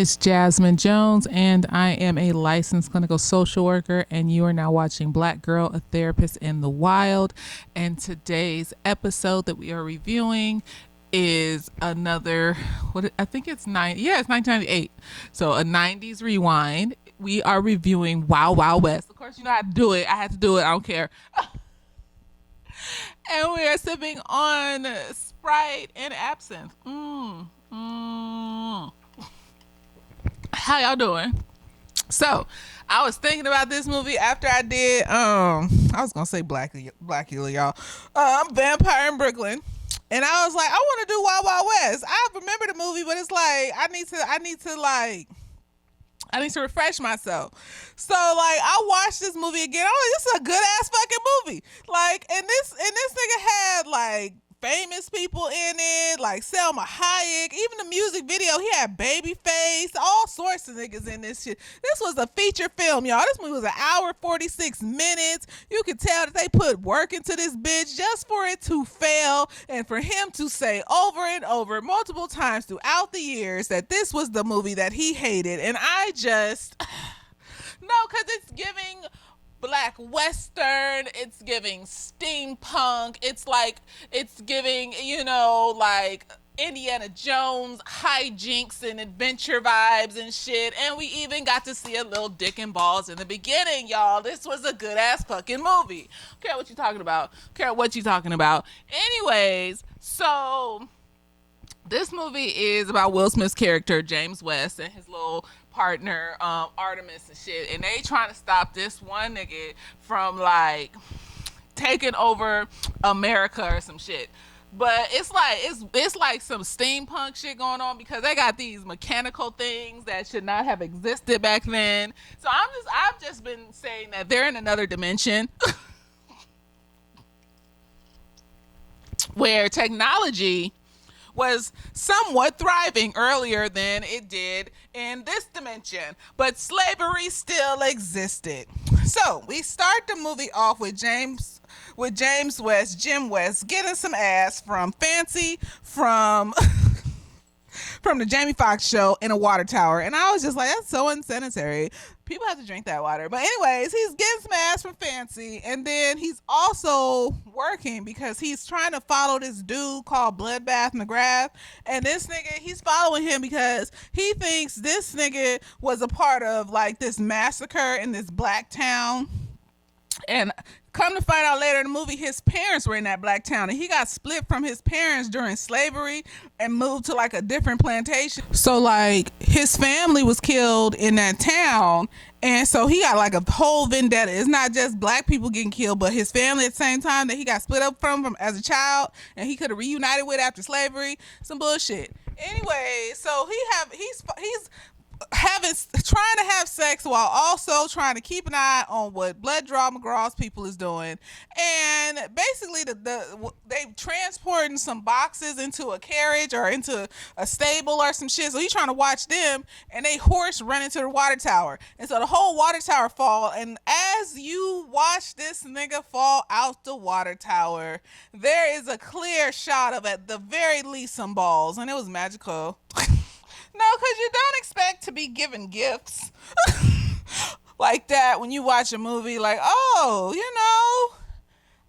is Jasmine Jones, and I am a licensed clinical social worker. And you are now watching Black Girl, a Therapist in the Wild. And today's episode that we are reviewing is another, I think it's it's 1998. So a 90s rewind. We are reviewing Wild Wild West. Of course, you know how to do it. I had to do it. I don't care. And we are sipping on Sprite and absinthe. How y'all doing? So, I was thinking about this movie after I did. I was gonna say Blackula, y'all. Vampire in Brooklyn, and I was like, I want to do Wild Wild West. I remember the movie, but it's like I need to refresh myself. So like I watched this movie again. Oh, this is a good ass fucking movie. Like, and this nigga had like famous people in it, like Selma Hayek. Even the music video, he had Babyface, all sorts of niggas in this shit. This was a feature film, y'all. This movie was an hour 46 minutes. You could tell that they put work into this bitch just for it to fail, and for him to say over and over multiple times throughout the years that this was the movie that he hated. And I just no, because it's giving Black Western, it's giving steampunk, it's giving, like Indiana Jones hijinks and adventure vibes and shit. And we even got to see a little dick and balls in the beginning, y'all. This was a good ass fucking movie. Care what you talking about. Anyways, so this movie is about Will Smith's character James West and his little partner Artemis and shit, and they trying to stop this one nigga from like taking over America or some shit. But it's like some steampunk shit going on, because they got these mechanical things that should not have existed back then. So I've just been saying that they're in another dimension where technology was somewhat thriving earlier than it did in this dimension, but slavery still existed. So we start the movie off with Jim West getting some ass from Fancy from the Jamie Foxx show in a water tower. And I was just like, that's so unsanitary. People have to drink that water. But anyways, he's getting some ass from Fancy, and then he's also working because he's trying to follow this dude called Bloodbath McGrath. And this nigga, he's following him because he thinks this nigga was a part of like this massacre in this black town. And come to find out later in the movie, his parents were in that black town, and he got split from his parents during slavery and moved to like a different plantation. So like his family was killed in that town, and so he got like a whole vendetta. It's not just black people getting killed, but his family at the same time that he got split up from as a child, and he could have reunited with after slavery. Some bullshit. Anyway, so he's trying to have sex while also trying to keep an eye on what Blood Draw McGraw's people is doing. And basically they transporting some boxes into a carriage or into a stable or some shit. So he's trying to watch them, and they horse run into the water tower. And so the whole water tower fall. And as you watch this nigga fall out the water tower, there is a clear shot of at the very least some balls. And it was magical. No, because you don't expect to be given gifts like that when you watch a movie like, oh,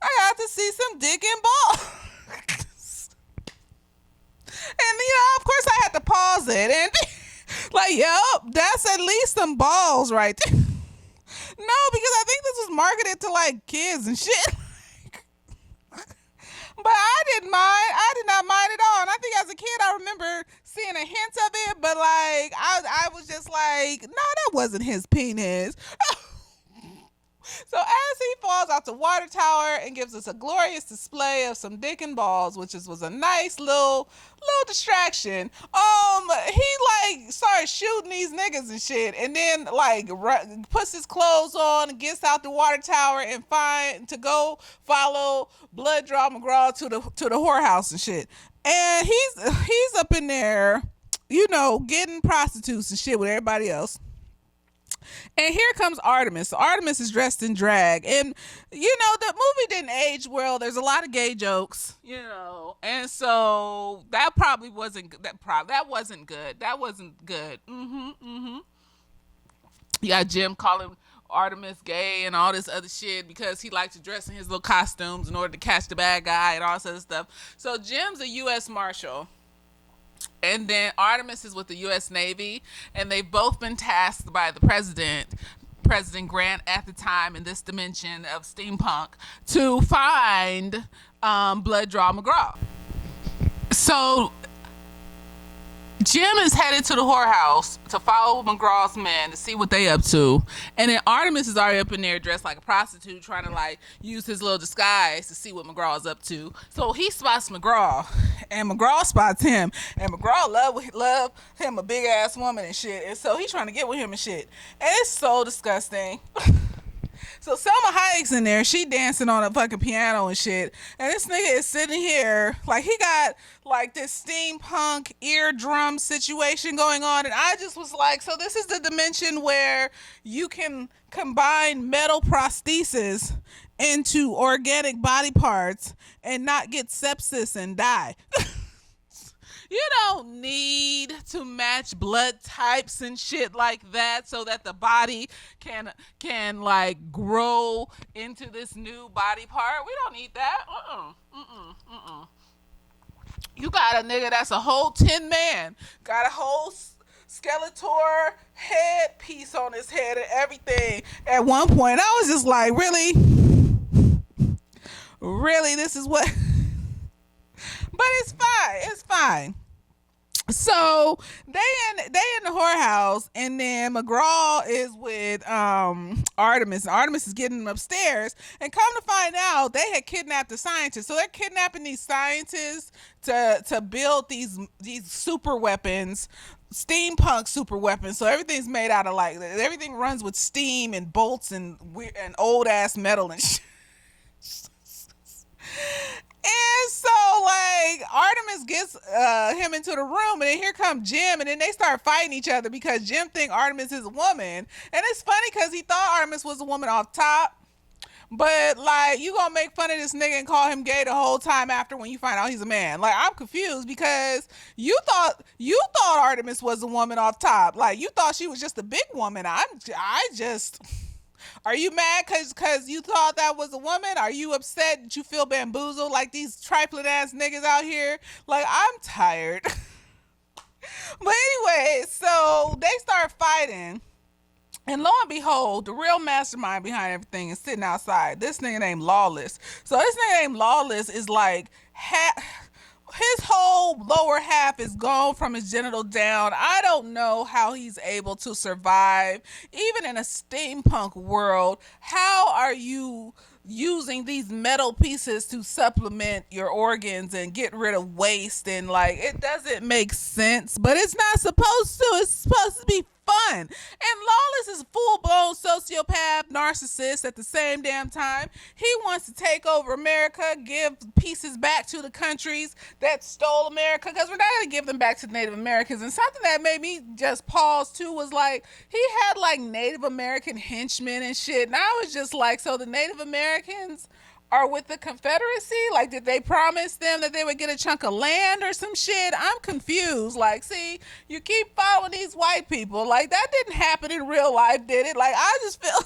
I got to see some dick and balls. And, of course I had to pause it and like, yep, that's at least some balls right there. No, because I think this was marketed to like kids and shit. But I did not mind at all. And I think as a kid, I remember seeing a hint of it, but like, I was just like, no, that wasn't his penis. So as he falls out the water tower and gives us a glorious display of some dick and balls, which was a nice little distraction, he like started shooting these niggas and shit, and then like puts his clothes on and gets out the water tower and to go follow Blood Draw McGraw to the whorehouse and shit. And he's up in there, getting prostitutes and shit with everybody else. And here comes Artemis. So Artemis is dressed in drag, and the movie didn't age well. There's a lot of gay jokes, and so that probably wasn't that wasn't good. That wasn't good. You got Jim calling Artemis gay and all this other shit because he liked to dress in his little costumes in order to catch the bad guy and all this other stuff. So Jim's a U.S. Marshal. And then Artemis is with the U.S. Navy, and they've both been tasked by the President Grant at the time in this dimension of steampunk, to find Blood Draw McGraw. So Jim is headed to the whorehouse to follow McGraw's men to see what they up to. And then Artemis is already up in there dressed like a prostitute trying to use his little disguise to see what McGraw's up to. So he spots McGraw and McGraw spots him. And McGraw love him, a big ass woman and shit. And so he's trying to get with him and shit. And it's so disgusting. So Selma Hayek's in there, she dancing on a fucking piano and shit, and this nigga is sitting here he got this steampunk eardrum situation going on, and I just was like, so this is the dimension where you can combine metal prosthesis into organic body parts and not get sepsis and die. You don't need to match blood types and shit like that so that the body can grow into this new body part. We don't need that. You got a nigga that's a whole tin man, got a whole Skeletor head piece on his head and everything. At one point, I was just like, really, this is what. But it's fine. It's fine. So they in the whorehouse, and then McGraw is with Artemis. Artemis is getting them upstairs, and come to find out, they had kidnapped the scientists. So they're kidnapping these scientists to build these super weapons, steampunk super weapons. So everything's made out of everything runs with steam and bolts and old ass metal and shit. And so Artemis gets him into the room, and then here comes Jim, and then they start fighting each other because Jim think Artemis is a woman. And it's funny because he thought Artemis was a woman off top, but you gonna make fun of this nigga and call him gay the whole time after when you find out he's a man. I'm confused because you thought Artemis was a woman off top. You thought she was just a big woman. Are you mad because you thought that was a woman? Are you upset that you feel bamboozled like these trifling ass niggas out here? I'm tired. But anyway, so they start fighting. And lo and behold, the real mastermind behind everything is sitting outside. This nigga named Lawless. So this nigga named Lawless is his whole lower half is gone from his genital down. I don't know how he's able to survive, even in a steampunk world. How are you using these metal pieces to supplement your organs and get rid of waste? And it doesn't make sense, but it's not supposed to. It's supposed to be fun. And Lawless is a full-blown sociopath, narcissist at the same damn time. He wants to take over America, give pieces back to the countries that stole America, because we're not going to give them back to the Native Americans. And something that made me just pause too was he had Native American henchmen and shit, and I was just so the Native Americans are with the Confederacy? Did they promise them that they would get a chunk of land or some shit? I'm confused. See, you keep following these white people. That didn't happen in real life, did it? I just feel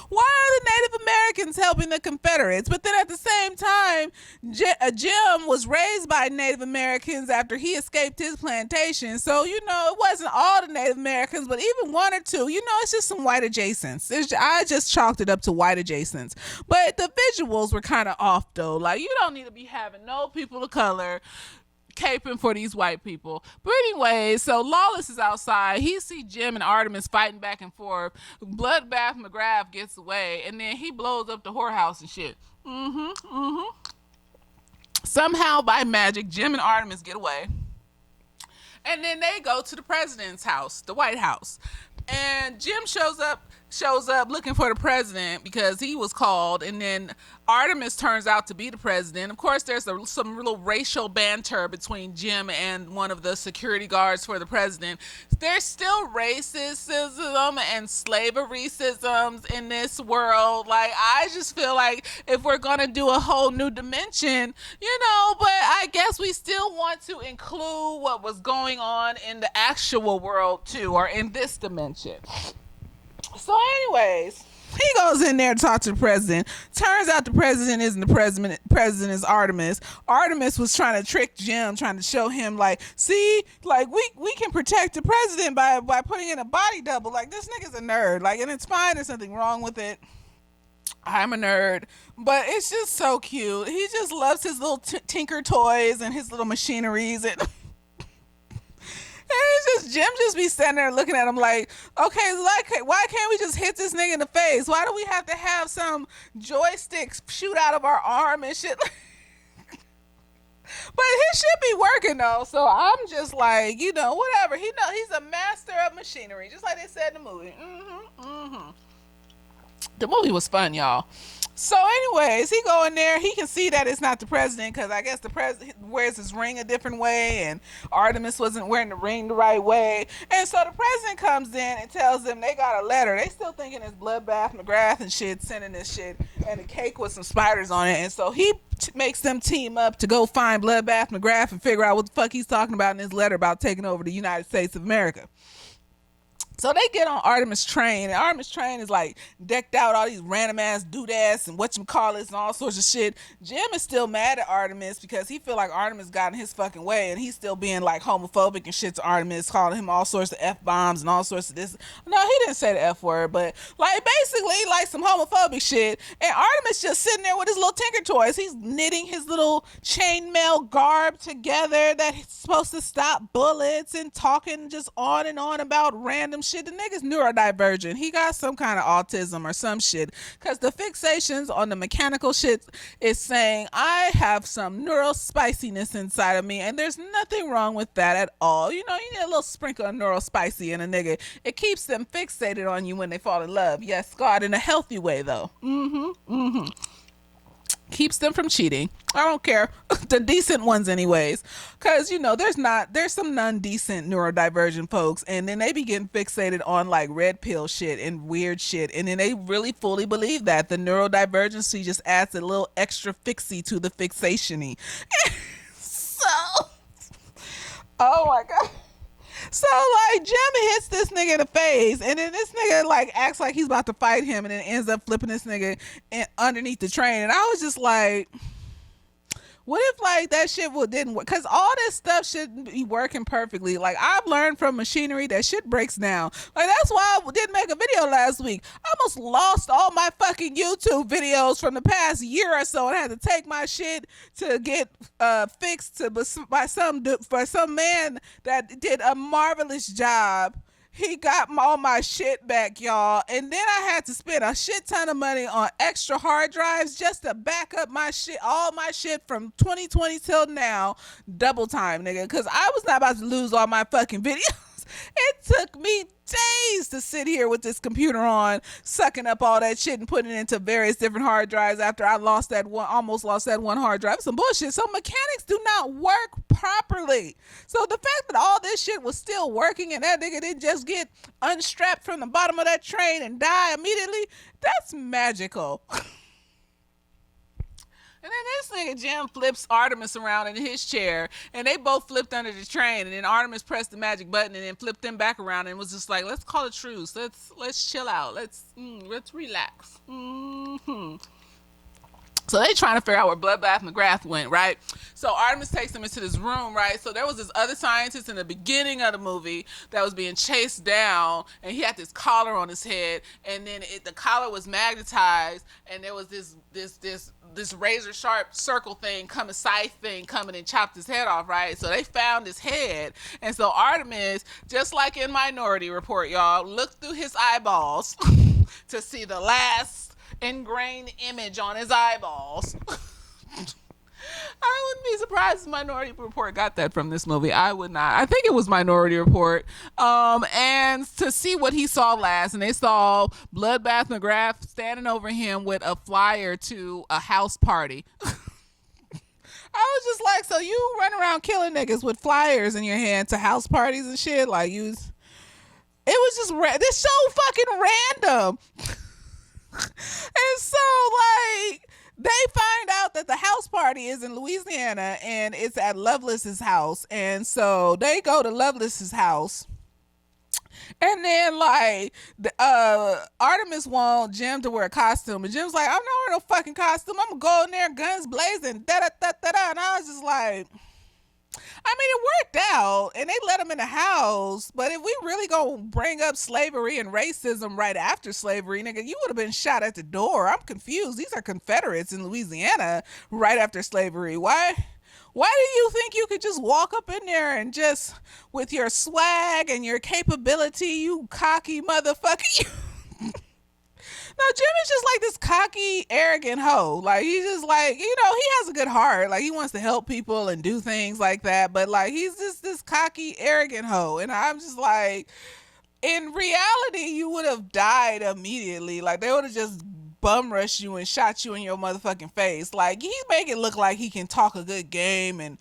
why are the Native Americans helping the Confederates? But then at the same time, Jim was raised by Native Americans after he escaped his plantation. So, it wasn't all the Native Americans, but even one or two, it's just some white adjacents. I just chalked it up to white adjacents. But the visuals were kind of off, though. You don't need to be having no people of color caping for these white people. But anyway, so Lawless is outside. He see Jim and Artemis fighting back and forth. Bloodbath McGrath gets away, and then he blows up the whorehouse and shit. Somehow by magic, Jim and Artemis get away. And then they go to the president's house, the White House. And Jim shows up shows up looking for the president because he was called, and then Artemis turns out to be the president. Of course, there's some little racial banter between Jim and one of the security guards for the president. There's still racism and slavery-isms in this world. Like, I just feel like if we're gonna do a whole new dimension, but I guess we still want to include what was going on in the actual world too, or in this dimension. So anyways, he goes in there to talk to the president. Turns out the president isn't the president. President is Artemis. Artemis was trying to trick Jim, trying to show him, like, see, like, we can protect the president by putting in a body double. Like, this nigga's a nerd. Like, and it's fine. There's nothing wrong with it. I'm a nerd, but it's just so cute. He just loves his little tinker toys and his little machineries and it's just Jim just be standing there looking at him like, okay, like, why can't we just hit this nigga in the face? Why do we have to have some joysticks shoot out of our arm and shit? But his shit be working though, so I'm just like, whatever. He's a master of machinery, just like they said in the movie. The movie was fun, y'all. So anyways, he go in there. He can see that it's not the president because I guess the president wears his ring a different way and Artemis wasn't wearing the ring the right way. And so the president comes in and tells them they got a letter. They still thinking it's Bloodbath McGrath and shit sending this shit, and a cake with some spiders on it. And so he makes them team up to go find Bloodbath McGrath and figure out what the fuck he's talking about in his letter about taking over the United States of America. So they get on Artemis' train, and Artemis' train is like decked out, all these random ass doodads and whatchamacallits and all sorts of shit. Jim is still mad at Artemis because he feel like Artemis got in his fucking way, and he's still being like homophobic and shit to Artemis, calling him all sorts of F-bombs and all sorts of this. No, he didn't say the F word, but like basically like some homophobic shit. And Artemis just sitting there with his little tinker toys. He's knitting his little chainmail garb together that's supposed to stop bullets and talking just on and on about random shit. The nigga's neurodivergent. He got some kind of autism or some shit, because the fixations on the mechanical shit is saying I have some neural spiciness inside of me, and there's nothing wrong with that at all. You need a little sprinkle of neural spicy in a nigga. It keeps them fixated on you when they fall in love. Yes, God, in a healthy way though. Keeps them from cheating. I don't care. The decent ones anyways, because there's some non-decent neurodivergent folks, and then they be getting fixated on like red pill shit and weird shit, and then they really fully believe that the neurodivergency just adds a little extra fixie to the fixation-y. So oh my god. So like Jim hits this nigga in the face, and then this nigga like acts like he's about to fight him, and then ends up flipping this nigga underneath the train. And I was just like, what if like that shit didn't work? Because all this stuff should be working perfectly. Like, I've learned from machinery that shit breaks down. Like, that's why I didn't make a video last week. I almost lost all my fucking YouTube videos from the past year or so, and I had to take my shit to get fixed by some man that did a marvelous job. He got all my shit back, y'all. And then I had to spend a shit ton of money on extra hard drives just to back up my shit, all my shit from 2020 till now, double time, nigga. Because I was not about to lose all my fucking videos. It took me days to sit here with this computer on, sucking up all that shit and putting it into various different hard drives after I almost lost that one hard drive. Some bullshit. So mechanics do not work properly. So the fact that all this shit was still working and that nigga didn't just get unstrapped from the bottom of that train and die immediately, that's magical. And then this nigga Jim flips Artemis around in his chair, and they both flipped under the train, and then Artemis pressed the magic button and then flipped them back around and was just like, let's call a truce. Let's chill out. Let's relax. So they trying to figure out where Bloodbath McGrath went, right? So Artemis takes him into this room, right? So there was this other scientist in the beginning of the movie that was being chased down, and he had this collar on his head, and then the collar was magnetized, and there was this razor sharp circle thing scythe thing coming and chopped his head off, right? So they found his head, and so Artemis, just like in Minority Report, y'all, looked through his eyeballs to see the last ingrained image on his eyeballs. I wouldn't be surprised if Minority Report got that from this movie. I would not. I think it was Minority Report. And to see what he saw last, and they saw Bloodbath McGrath standing over him with a flyer to a house party. I was just like, so you run around killing niggas with flyers in your hand to house parties and shit? Like, it was just, this show fucking random. And so, like, they find out that the house party is in Louisiana and it's at Lovelace's house. And so they go to Lovelace's house. And then, like, Artemis want Jim to wear a costume. And Jim's like, I'm not wearing no fucking costume. I'm going to go in there, guns blazing, da-da-da-da-da. And I was just like, I mean, it worked out, and they let him in the house. But if we really gonna bring up slavery and racism right after slavery, nigga, you would have been shot at the door. I'm confused. These are Confederates in Louisiana right after slavery. Why do you think you could just walk up in there and just, with your swag and your capability, you cocky motherfucker? No, Jim is just like this cocky, arrogant hoe. Like, he's just like, he has a good heart. Like, he wants to help people and do things like that. But, like, he's just this cocky, arrogant hoe. And I'm just like, in reality, you would have died immediately. Like, they would have just bum rushed you and shot you in your motherfucking face. Like, he make it look like he can talk a good game and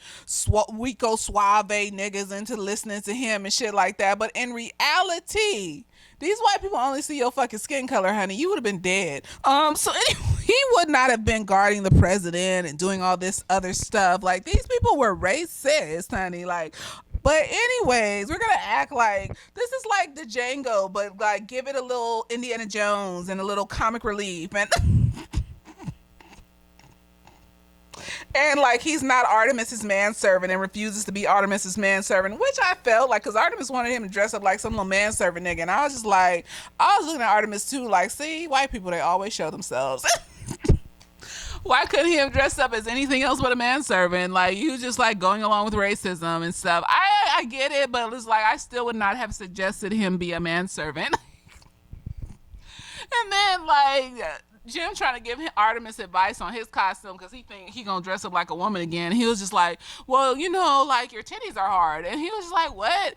Rico Suave niggas into listening to him and shit like that. But in reality, these white people only see your fucking skin color, honey. You would have been dead. So anyway, he would not have been guarding the president and doing all this other stuff. Like, these people were racist, honey. Like, but anyways, we're gonna act like this is like the Django, but like give it a little Indiana Jones and a little comic relief, and like he's not Artemis's manservant and refuses to be Artemis's manservant, which I felt like, because Artemis wanted him to dress up like some little manservant nigga, and I was just like, I was looking at Artemis too, like, see, white people, they always show themselves. Why couldn't he have dressed up as anything else but a manservant? Like, you just like going along with racism and stuff. I get it, but it's like I still would not have suggested him be a manservant. And then like Jim trying to give Artemis advice on his costume because he think he gonna dress up like a woman again. He was just like, well, like your titties are hard. And he was just like, what?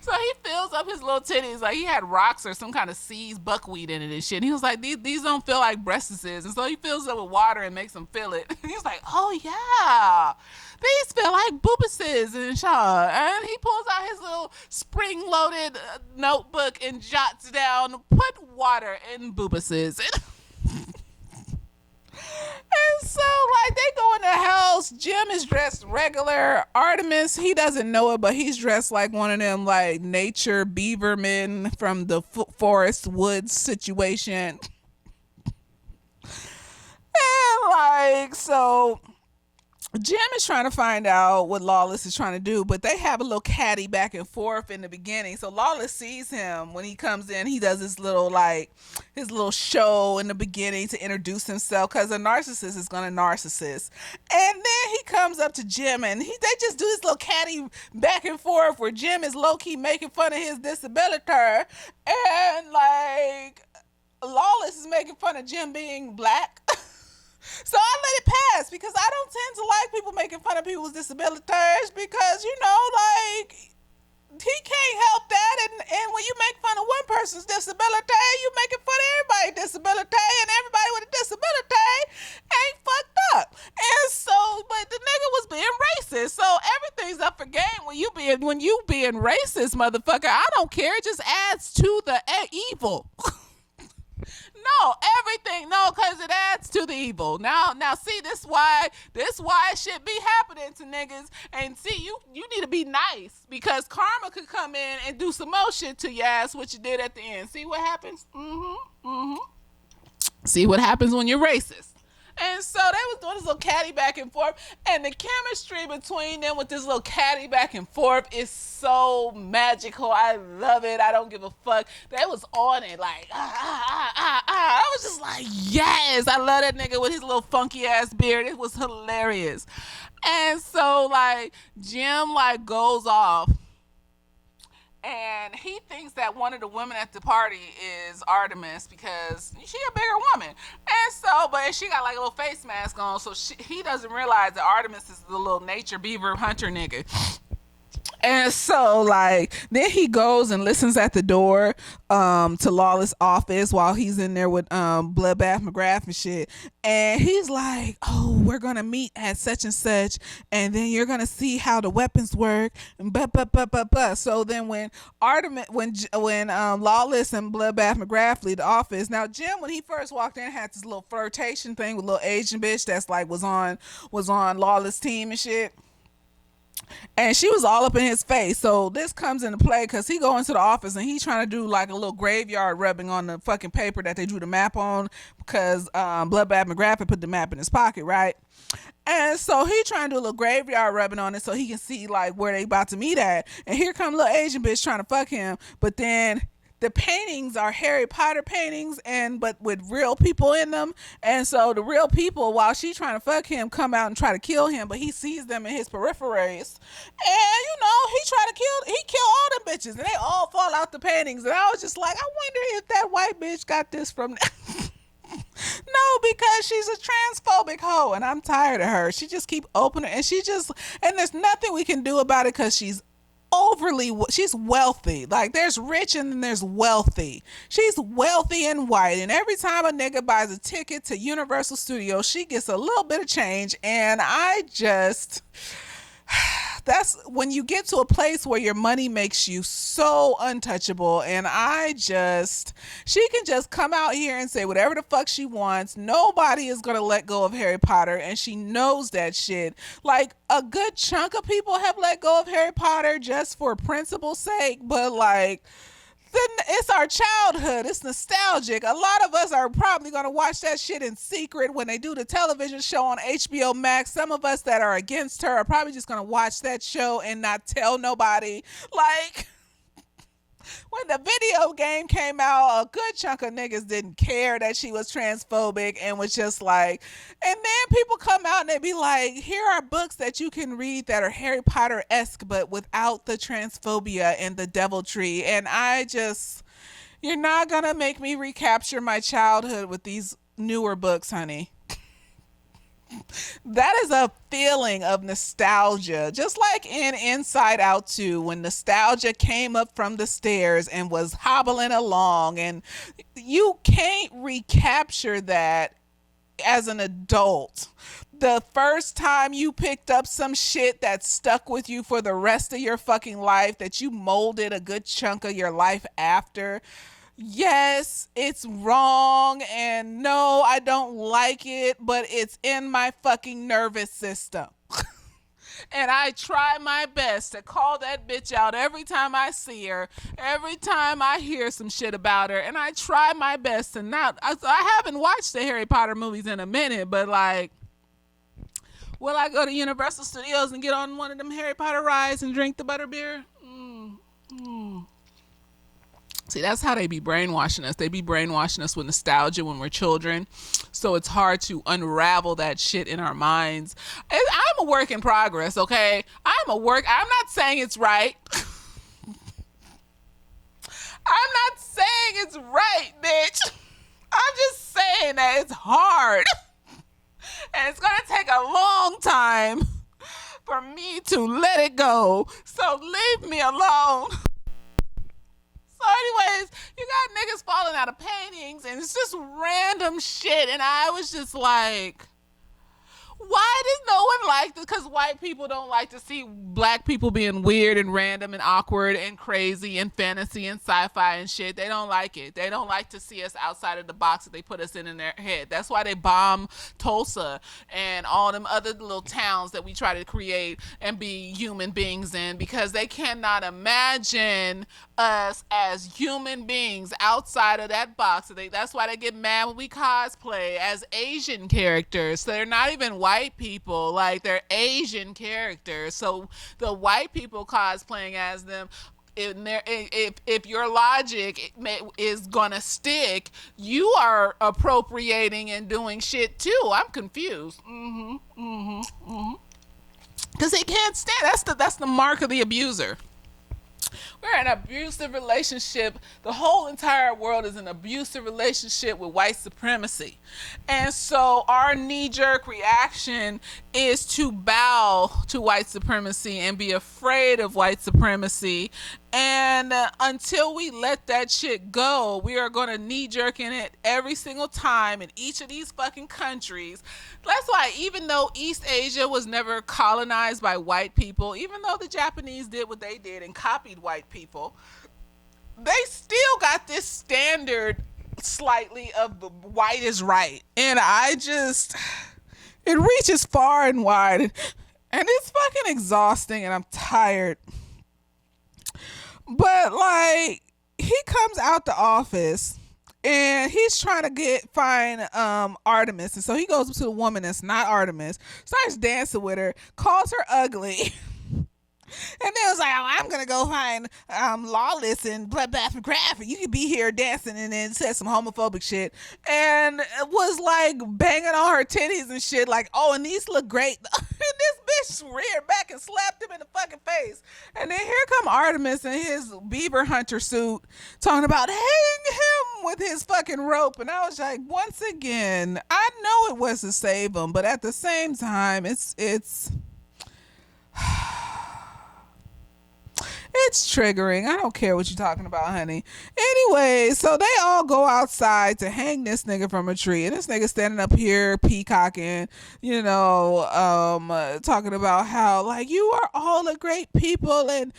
So he fills up his little titties like he had rocks or some kind of seeds, buckwheat in it and shit. And he was like, these don't feel like breasts. And so he fills it with water and makes them feel it. And he's like, oh yeah, these feel like boobuses and shit. And he pulls out his little spring-loaded notebook and jots down, put water in boobuses. And so, like, they go in the house. Jim is dressed regular. Artemis, he doesn't know it, but he's dressed like one of them, like, nature beaver men from the forest woods situation. And, like, so Jim is trying to find out what Lawless is trying to do, but they have a little catty back and forth in the beginning. So Lawless sees him when he comes in. He does his little show in the beginning to introduce himself, because a narcissist is going to narcissist. And then he comes up to Jim and they just do this little catty back and forth where Jim is low-key making fun of his disability, and like Lawless is making fun of Jim being black. So I let it pass because I don't tend to like people making fun of people's disabilities, because, like, he can't help that. And when you make fun of one person's disability, you making fun of everybody's disability, and everybody with a disability ain't fucked up. And so, but the nigga was being racist. So everything's up for game when you being racist, motherfucker. I don't care. It just adds to the evil. No, everything. No, because it adds to the evil. Now, see, this why it should be happening to niggas. And see, you need to be nice, because karma could come in and do some more shit to your ass, what you did at the end. See what happens? See what happens when you're racist. And so they was doing this little catty back and forth, and the chemistry between them with this little catty back and forth is so magical. I love it. I don't give a fuck. They was on it like, I was just like, yes, I love that nigga with his little funky ass beard. It was hilarious. And so like Jim like goes off And he thinks that one of the women at the party is Artemis because she a bigger woman. And so, but she got like a little face mask on, so he doesn't realize that Artemis is the little nature beaver hunter nigga. And so, like, then he goes and listens at the door to Lawless' office while he's in there with Bloodbath McGrath and shit. And he's like, "Oh, we're gonna meet at such and such, and then you're gonna see how the weapons work." And so then when Artemis, when Lawless and Bloodbath McGrath leave the office, now Jim, when he first walked in, had this little flirtation thing with little Asian bitch that's like was on Lawless' team and shit. And she was all up in his face. So this comes into play because he go into the office and he's trying to do like a little graveyard rubbing on the fucking paper that they drew the map on because Bloodbath McGrath had put the map in his pocket, right? And so he trying to do a little graveyard rubbing on it so he can see like where they about to meet at. And here come little Asian bitch trying to fuck him. But then the paintings are Harry Potter paintings but with real people in them. And so the real people, while she trying to fuck him, come out and try to kill him, but he sees them in his peripheries. And he kill all them bitches and they all fall out the paintings. And I was just like, I wonder if that white bitch got this from no, because she's a transphobic hoe and I'm tired of her. She just keep opening and there's nothing we can do about it because she's wealthy. Like there's rich and then there's wealthy. She's wealthy and white, and every time a nigga buys a ticket to Universal Studios, she gets a little bit of change. And that's when you get to a place where your money makes you so untouchable. And she can just come out here and say whatever the fuck she wants. Nobody is gonna let go of Harry Potter, and she knows that shit. Like a good chunk of people have let go of Harry Potter just for principle's sake, but like it's our childhood. It's nostalgic. A lot of us are probably going to watch that shit in secret when they do the television show on HBO Max. Some of us that are against her are probably just going to watch that show and not tell nobody. Like when the video game came out, a good chunk of niggas didn't care that she was transphobic and was just like, and then people come out and they be like, here are books that you can read that are Harry Potter-esque but without the transphobia and the deviltry. And you're not gonna make me recapture my childhood with these newer books, honey. That is a feeling of nostalgia, just like in Inside Out 2 when nostalgia came up from the stairs and was hobbling along, and you can't recapture that as an adult. The first time you picked up some shit that stuck with you for the rest of your fucking life, that you molded a good chunk of your life after, yes, it's wrong, and no, I don't like it, but it's in my fucking nervous system. And I try my best to call that bitch out every time I see her, every time I hear some shit about her, and I try my best to not. I haven't watched the Harry Potter movies in a minute, but like, will I go to Universal Studios and get on one of them Harry Potter rides and drink the butterbeer? See, that's how they be brainwashing us. They be brainwashing us with nostalgia when we're children. So it's hard to unravel that shit in our minds. I'm a work in progress, okay? I'm not saying it's right. I'm not saying it's right, bitch. I'm just saying that it's hard. And it's going to take a long time for me to let it go. So leave me alone. So anyways, you got niggas falling out of paintings and it's just random shit. And I was just like, why did no one like this? Because white people don't like to see black people being weird and random and awkward and crazy and fantasy and sci-fi and shit. They don't like it. They don't like to see us outside of the box that they put us in their head. That's why they bomb Tulsa and all them other little towns that we try to create and be human beings in, because they cannot imagine us as human beings outside of that box. That's why they get mad when we cosplay as Asian characters. So they're not even white people, like they're Asian characters. So the white people cosplaying as them, if your logic is gonna stick, you are appropriating and doing shit too. I'm confused. Because they can't stand. That's the mark of the abuser. We're in an abusive relationship. The whole entire world is an abusive relationship with white supremacy. And so our knee jerk reaction is to bow to white supremacy and be afraid of white supremacy. And until we let that shit go, we are going to knee jerk in it every single time in each of these fucking countries. That's why, even though East Asia was never colonized by white people, even though the Japanese did what they did and copied white people, they still got this standard slightly of the white is right. And it reaches far and wide. And it's fucking exhausting and I'm tired. But like, he comes out the office and he's trying to find Artemis, and so he goes up to the woman that's not Artemis, starts dancing with her, calls her ugly. And then was like, oh, I'm gonna go find Lawless and Bloodbath and Graph, and you could be here dancing, and then said some homophobic shit, and was like banging on her titties and shit, like, oh, and these look great. And this bitch reared back and slapped him in the fucking face. And then here come Artemis in his beaver hunter suit, talking about hang him with his fucking rope. And I was like, once again, I know it was to save him, but at the same time, it's it's triggering. I don't care what you're talking about, honey. Anyway, so they all go outside to hang this nigga from a tree. And this nigga standing up here peacocking, talking about how, like, you are all a great people. And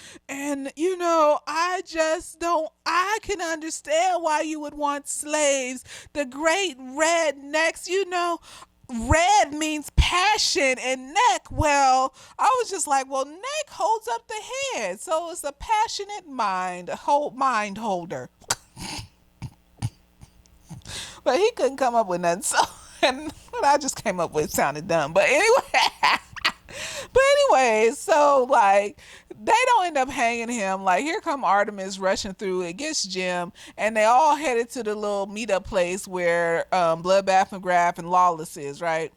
I can understand why you would want slaves. The great rednecks, red means passion and neck. Well, I was just like, well, neck holds up the head, so it's a passionate mind holder. But he couldn't come up with nothing, so and what I just came up with sounded dumb. But anyway, so like, they don't end up hanging him. Like, here come Artemis rushing through. It gets Jim, and they all headed to the little meetup place where Bloodbath McGrath and Lawless is, right?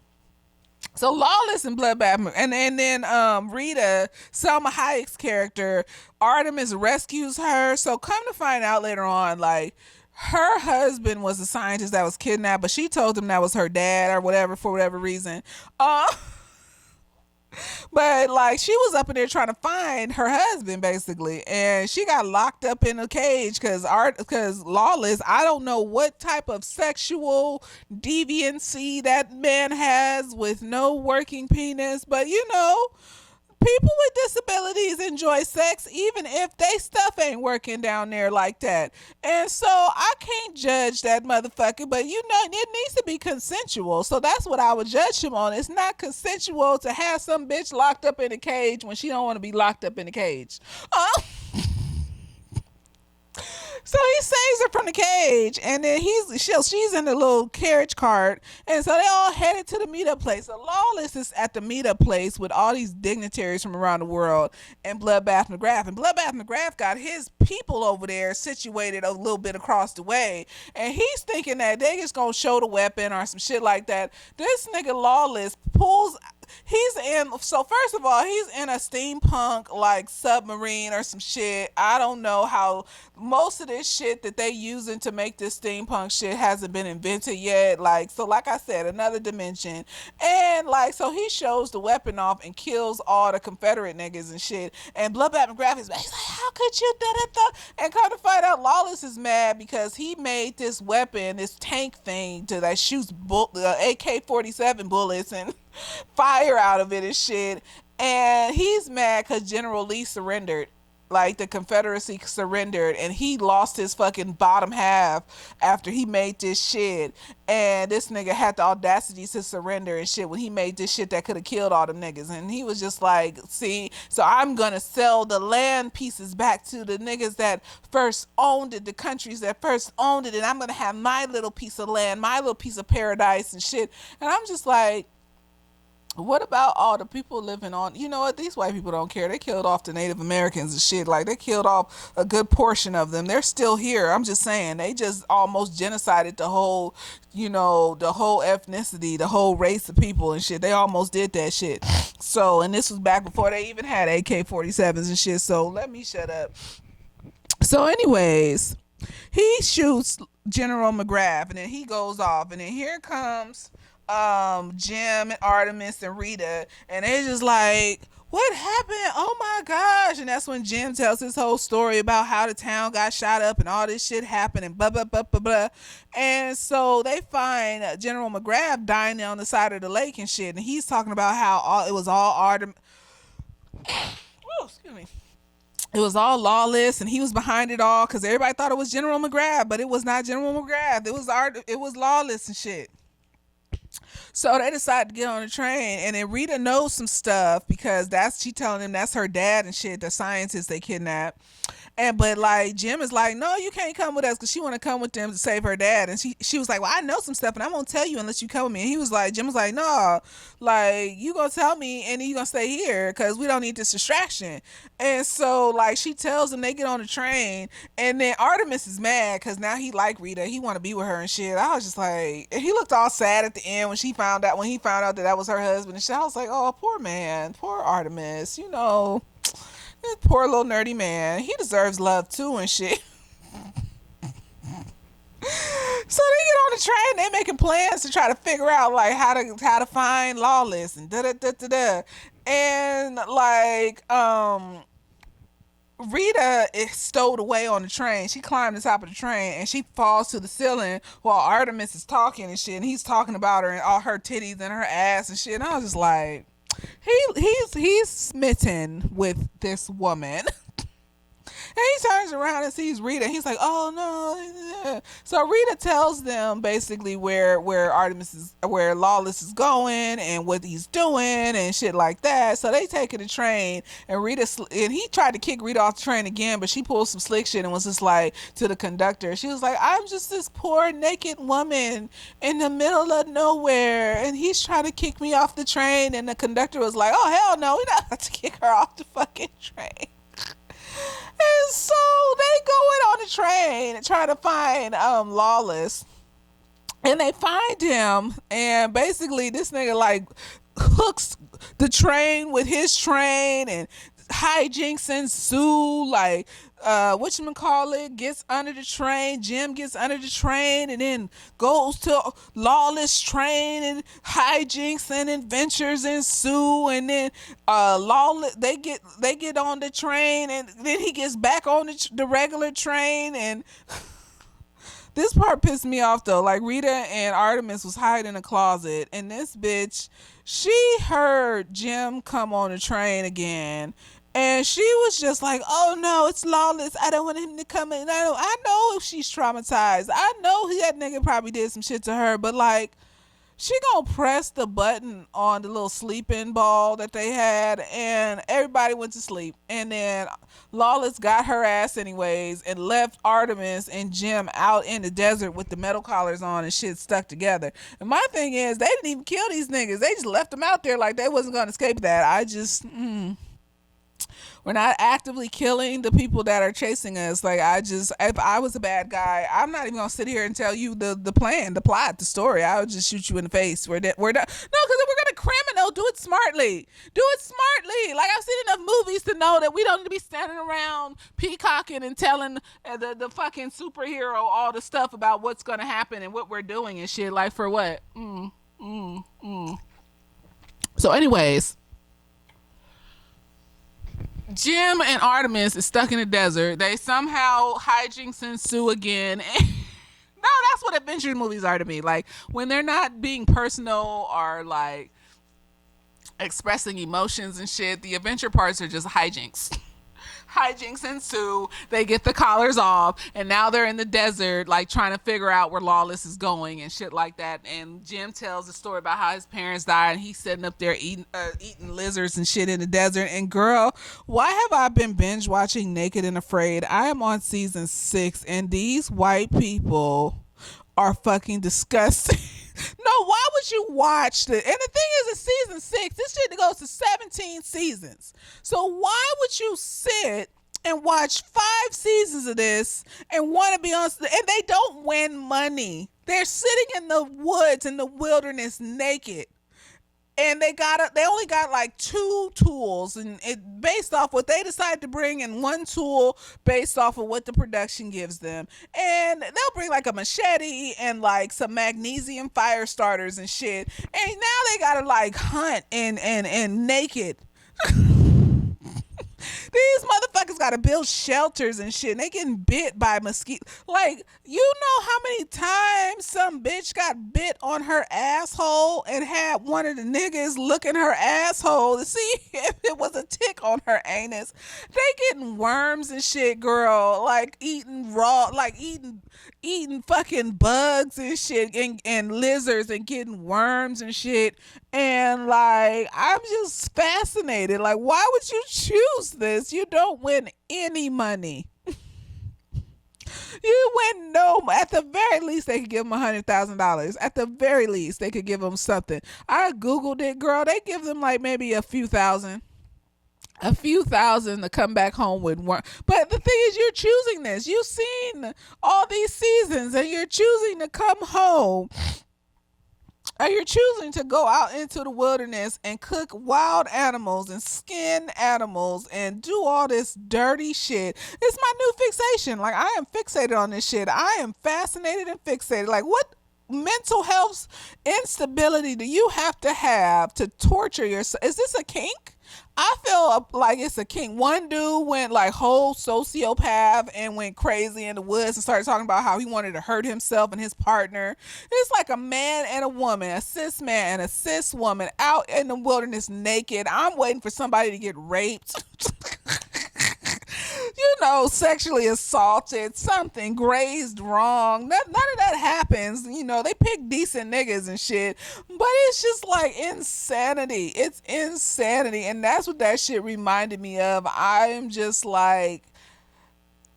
So Lawless and Bloodbath, and then Rita, Selma Hayek's character, Artemis rescues her. So come to find out later on, like, her husband was a scientist that was kidnapped, but she told him that was her dad or whatever, for whatever reason. But like, she was up in there trying to find her husband basically, and she got locked up in a cage because Lawless, I don't know what type of sexual deviancy that man has with no working penis, but people with disabilities enjoy sex even if they stuff ain't working down there like that. And so I can't judge that motherfucker, but it needs to be consensual. So that's what I would judge him on. It's not consensual to have some bitch locked up in a cage when she don't want to be locked up in a cage. So he saves her from the cage, and then she's in the little carriage cart, and so they all headed to the meetup place. So Lawless is at the meetup place with all these dignitaries from around the world, and Bloodbath McGrath. And Bloodbath McGrath got his people over there situated a little bit across the way, and he's thinking that they just gonna show the weapon or some shit like that. This nigga Lawless so first of all, he's in a steampunk like submarine or some shit. I don't know how most of this shit that they using to make this steampunk shit hasn't been invented yet. Like I said, another dimension. And like, so he shows the weapon off and kills all the Confederate niggas and shit. And Bloodbath McGrath is like, how could you do that? And come to find out, Lawless is mad because he made this weapon, this tank thing that shoots AK-47 bullets and fire out of it and shit. And he's mad because General Lee surrendered. Like, the Confederacy surrendered, and he lost his fucking bottom half after he made this shit. And this nigga had the audacity to surrender and shit when he made this shit that could have killed all them niggas. And he was just like, see, so I'm gonna sell the land pieces back to the niggas that first owned it, the countries that first owned it, and I'm gonna have my little piece of land, my little piece of paradise and shit. And I'm just like, what about all the people living on, what, these white people don't care. They killed off the Native Americans and shit. Like, they killed off a good portion of them. They're still here. I'm just saying, they just almost genocided the whole, the whole ethnicity, the whole race of people and shit. They almost did that shit. So, and this was back before they even had AK-47s and shit. So let me shut up. So, anyways, he shoots General McGrath, and then he goes off, and then here comes Jim and Artemis and Rita, and they're just like, what happened? Oh my gosh. And that's when Jim tells his whole story about how the town got shot up and all this shit happened and blah blah blah blah blah. And so they find General McGrath dying on the side of the lake and shit, and he's talking about how it was all Artemis. Oh, excuse me. It was all lawless, and he was behind it all because everybody thought it was General McGrath, but it was not General McGrath. It was lawless and shit. So they decide to get on the train, and then Rita knows some stuff because she telling him that's her dad and shit, the scientist they kidnapped. But like Jim is like, no, you can't come with us because she want to come with them to save her dad. And she was like, well, I know some stuff and I won't tell you unless you come with me. And Jim was like, no, like you gonna tell me and then you gonna stay here because we don't need this distraction. And so like she tells them, they get on the train, and then Artemis is mad because now he like Rita, he want to be with her and shit. I was just like, and he looked all sad at the end when he found out that was her husband and shit. I was like, oh, poor man, poor Artemis, this poor little nerdy man. He deserves love too and shit. So they get on the train. They making plans to try to figure out like how to find Lawless and da da da da da. And like Rita is stowed away on the train. She climbed the top of the train and she falls to the ceiling while Artemis is talking and shit. And he's talking about her and all her titties and her ass and shit. And I was just like, he's smitten with this woman. And he turns around and sees Rita. He's like, oh no. So Rita tells them basically where Lawless is going and what he's doing and shit like that. So they take the train, and he tried to kick Rita off the train again, but she pulled some slick shit and was just like to the conductor. She was like, I'm just this poor naked woman in the middle of nowhere, and he's trying to kick me off the train. And the conductor was like, oh hell no, we're not about to kick her off the fucking train. And so they go in on the train and try to find Lawless, and they find him, and basically this nigga like hooks the train with his train, and hijinks ensue. Like whatchamacallit gets under the train, Jim gets under the train, and then goes to Lawless train, and hijinks and adventures ensue. And then Lawless, they get on the train, and then he gets back on the regular train. And this part pissed me off though. Like Rita and Artemis was hiding in a closet, and this bitch, she heard Jim come on the train again. And she was just like, oh no, it's Lawless. I don't want him to come in. I know if she's traumatized. I know that nigga probably did some shit to her, but like, she gonna press the button on the little sleeping ball that they had, and everybody went to sleep. And then Lawless got her ass anyways and left Artemis and Jim out in the desert with the metal collars on and shit stuck together. And my thing is, they didn't even kill these niggas. They just left them out there like they wasn't gonna escape that. We're not actively killing the people that are chasing us. Like, if I was a bad guy, I'm not even gonna sit here and tell you the plan, the plot, the story. I would just shoot you in the face. We're done. No, because if we're gonna criminal, do it smartly. Do it smartly. Like, I've seen enough movies to know that we don't need to be standing around peacocking and telling the fucking superhero all the stuff about what's gonna happen and what we're doing and shit. Like, for what? So, anyways, Jim and Artemis is stuck in the desert. They somehow hijinks ensue again. No, that's what adventure movies are to me. Like, when they're not being personal or like expressing emotions and shit, the adventure parts are just hijinks. Hijinks ensue. They get the collars off, and now they're in the desert, like trying to figure out where Lawless is going and shit like that. And Jim tells a story about how his parents died, and he's sitting up there eating lizards and shit in the desert. And girl, why have I been binge watching Naked and Afraid? I am on season 6, and these white people are fucking disgusting. No, why would you watch this? And the thing is, it's season 6. This shit goes to 17 seasons. So why would you sit and watch 5 seasons of this and want to be on? And they don't win money. They're sitting in the woods, in the wilderness, naked. and they only got like two tools, and it based off what they decide to bring, and one tool based off of what the production gives them. And they'll bring like a machete and like some magnesium fire starters and shit, and now they gotta like hunt and naked. These motherfuckers gotta build shelters and shit, and they getting bit by mosquitoes. Like, you know how many times some bitch got bit on her asshole and had one of the niggas look in her asshole to see if it was a tick on her anus? They getting worms and shit, girl. Like eating raw, like eating fucking bugs and shit, and lizards, and getting worms and shit. And like, I'm just fascinated. Like, why would you choose this? You don't win any money. You win no. At the very least, they could give them $100,000. At the very least, they could give them something. I googled it, girl. They give them like maybe a few thousand to come back home with one. But the thing is, you're choosing this. You've seen all these seasons, and you're choosing to come home. Or you're choosing to go out into the wilderness and cook wild animals and skin animals and do all this dirty shit. It's my new fixation. Like, I am fixated on this shit. I am fascinated and fixated. Like, what mental health instability do you have to torture yourself? Is this a kink? I feel like it's a kink. One dude went like whole sociopath and went crazy in the woods and started talking about how he wanted to hurt himself and his partner. It's like a man and a woman, a cis man and a cis woman out in the wilderness naked. I'm waiting for somebody to get raped. Sexually assaulted, something grazed wrong. None of that happens. They pick decent niggas and shit, but it's just like insanity. It's insanity, and that's what that shit reminded me of. I'm just like,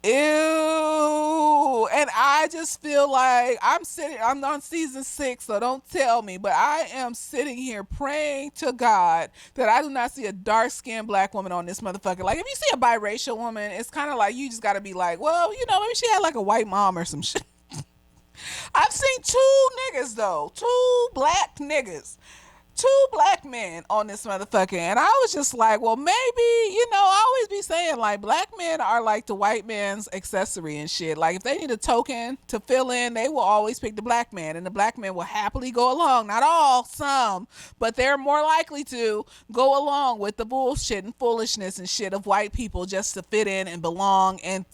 ew. And I just feel like I'm on season 6, so don't tell me, but I am sitting here praying to God that I do not see a dark-skinned black woman on this motherfucker. Like, if you see a biracial woman, it's kind of like you just gotta be like, well, maybe she had like a white mom or some shit. I've seen two black niggas, two black men on this motherfucker, and I was just like, well, maybe, I always be saying like black men are like the white man's accessory and shit. Like, if they need a token to fill in, they will always pick the black man, and the black man will happily go along. Not all, some, but they're more likely to go along with the bullshit and foolishness and shit of white people just to fit in and belong and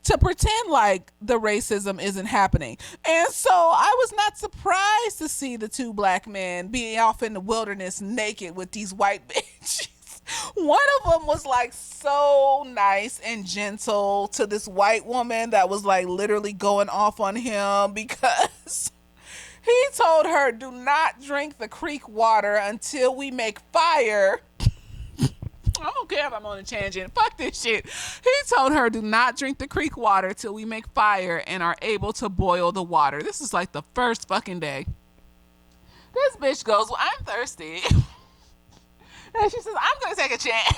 to pretend like the racism isn't happening. And so I was not surprised to see the two black men being off in the wilderness naked with these white bitches. One of them was like so nice and gentle to this white woman that was like literally going off on him because he told her, do not drink the creek water until we make fire. I don't care if I'm on a tangent. Fuck this shit. He told her, do not drink the creek water till we make fire and are able to boil the water. This is like the first fucking day. This bitch goes, well, I'm thirsty. And she says, I'm going to take a chance.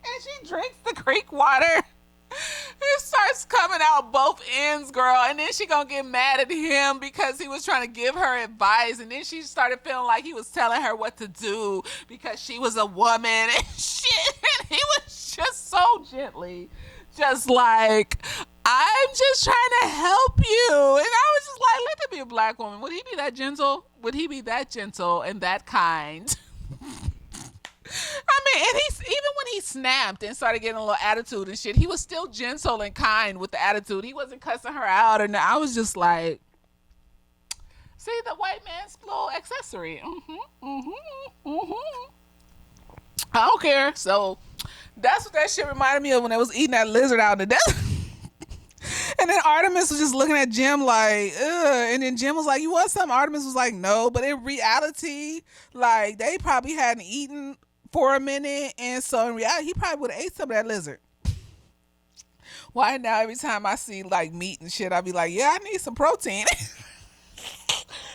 And she drinks the creek water. It starts coming out both ends, girl, and then she gonna get mad at him because he was trying to give her advice, and then she started feeling like he was telling her what to do because she was a woman and shit, and he was just so gently just like, I'm just trying to help you. And I was just like, let there be a black woman. Would he be that gentle? Would he be that gentle and that kind? I mean, and even when he snapped and started getting a little attitude and shit, he was still gentle and kind with the attitude. He wasn't cussing her out, and I was just like, see, the white man's little accessory. I don't care. So that's what that shit reminded me of when they was eating that lizard out in the desert. And then Artemis was just looking at Jim like, ugh. And then Jim was like, you want something? Artemis was like, no. But in reality, like, they probably hadn't eaten for a minute, and so in reality he probably would have ate some of that lizard. Why now every time I see like meat and shit, I be like, yeah, I need some protein. Because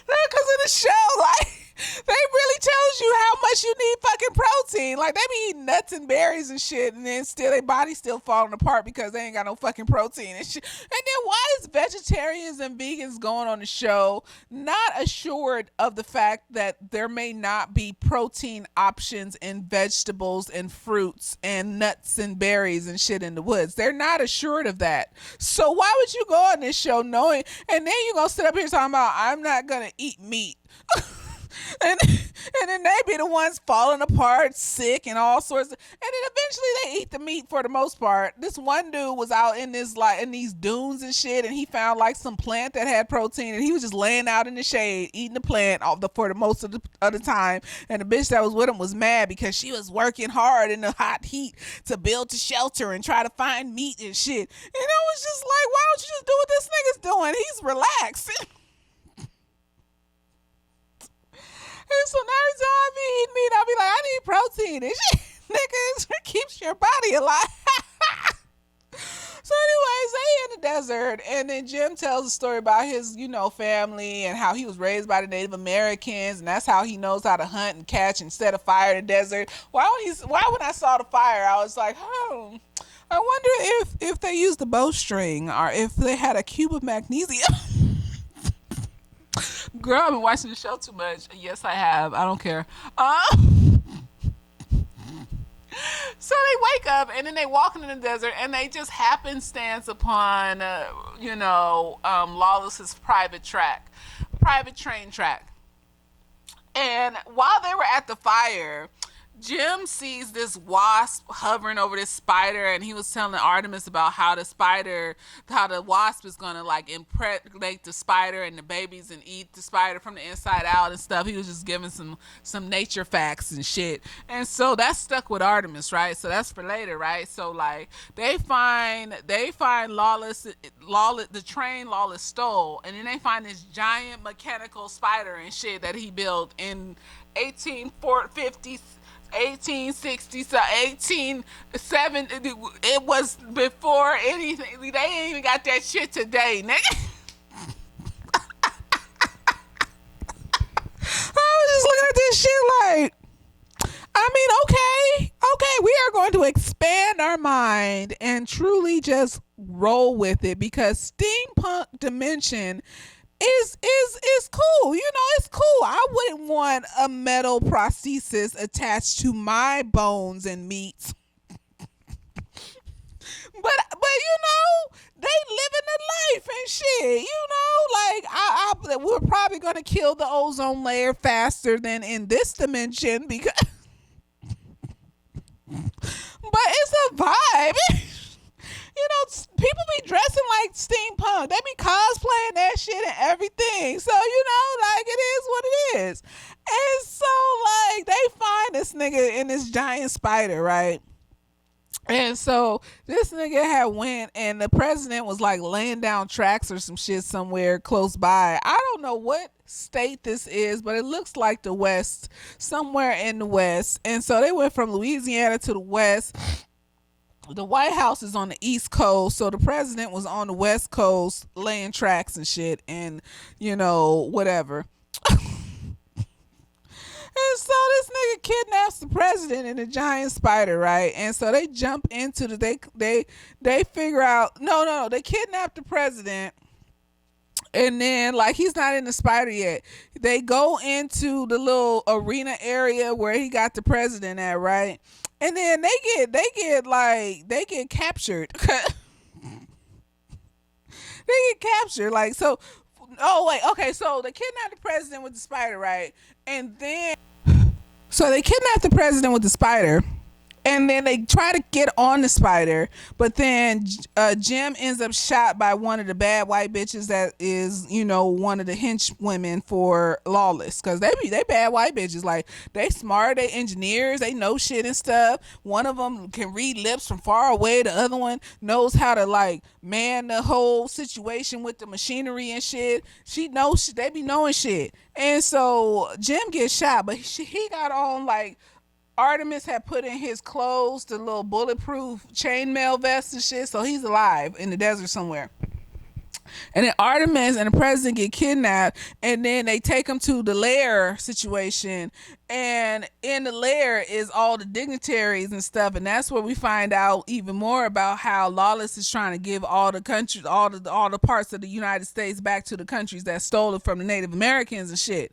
in the show, like, They really tells you how much you need fucking protein. Like they be eating nuts and berries and shit, and then still their body still falling apart because they ain't got no fucking protein and shit. And then why is vegetarians and vegans going on the show not assured of the fact that there may not be protein options in vegetables and fruits and nuts and berries and shit in the woods? They're not assured of that. So why would you go on this show knowing, and then you gonna sit up here talking about I'm not gonna eat meat? And then they be the ones falling apart, sick, and all sorts of. And then eventually they eat the meat for the most part. This one dude was out in this like in these dunes and shit, and he found like some plant that had protein, and he was just laying out in the shade eating the plant for the most of the time. And the bitch that was with him was mad because she was working hard in the hot heat to build the shelter and try to find meat and shit. And it was just like, why don't you just do what this nigga's doing? He's relaxed. And so now every time I be eating meat, I'll be like, I need protein and shit. Nigga, it keeps your body alive. So anyways, they in the desert, and then Jim tells a story about his, family and how he was raised by the Native Americans, and that's how he knows how to hunt and catch and set a fire in the desert. Why when I saw the fire, I was like, I wonder if they used the bowstring or if they had a cube of magnesium. Girl, I've been watching the show too much. Yes, I have. I don't care. So they wake up and then they walk in the desert and they just happenstance upon, Lawless's private train track. And while they were at the fire, Jim sees this wasp hovering over this spider, and he was telling Artemis about how the wasp is gonna like impregnate the spider and the babies and eat the spider from the inside out and stuff. He was just giving some nature facts and shit, and so that stuck with Artemis, right? So that's for later, right? So like they find Lawless, the train Lawless stole, and then they find this giant mechanical spider and shit that he built in 1850. 1860, so 1870. It was before anything. They ain't even got that shit today, nigga. I was just looking at this shit like, okay, we are going to expand our mind and truly just roll with it, because steampunk dimension is cool. It's cool. I wouldn't want a metal prosthesis attached to my bones and meats. But they living the life and shit. Like we're probably gonna kill the ozone layer faster than in this dimension because. But it's a vibe. People be dressing like steampunk. They be cosplaying that shit and everything. So, it is what it is. And so, they find this nigga in this giant spider, right? And so this nigga had went, and the president was like laying down tracks or some shit somewhere close by. I don't know what state this is, but it looks like the West, somewhere in the West. And so they went from Louisiana to the West. The White House is on the East Coast, so the president was on the West Coast laying tracks and shit, and whatever. And so this nigga kidnaps the president and the giant spider, right? And so they jump into they figure out no, they kidnap the president. And then, he's not in the spider yet. They go into the little arena area where he got the president at, right? And then they get captured. They get captured. So they kidnapped the president with the spider, right? And then, so they kidnapped the president with the spider. And then they try to get on the spider, but then Jim ends up shot by one of the bad white bitches that is, one of the hench women for Lawless, because they bad white bitches. Like, they smart, they engineers, they know shit and stuff. One of them can read lips from far away. The other one knows how to man the whole situation with the machinery and shit. She knows shit. They be knowing shit. And so Jim gets shot, but he got on Artemis had put in his clothes, the little bulletproof chainmail vest and shit, so he's alive in the desert somewhere. And then Artemis and the president get kidnapped, and then they take him to the lair situation. And in the lair is all the dignitaries and stuff, and that's where we find out even more about how Lawless is trying to give all the countries, all the parts of the United States back to the countries that stole it from the Native Americans and shit.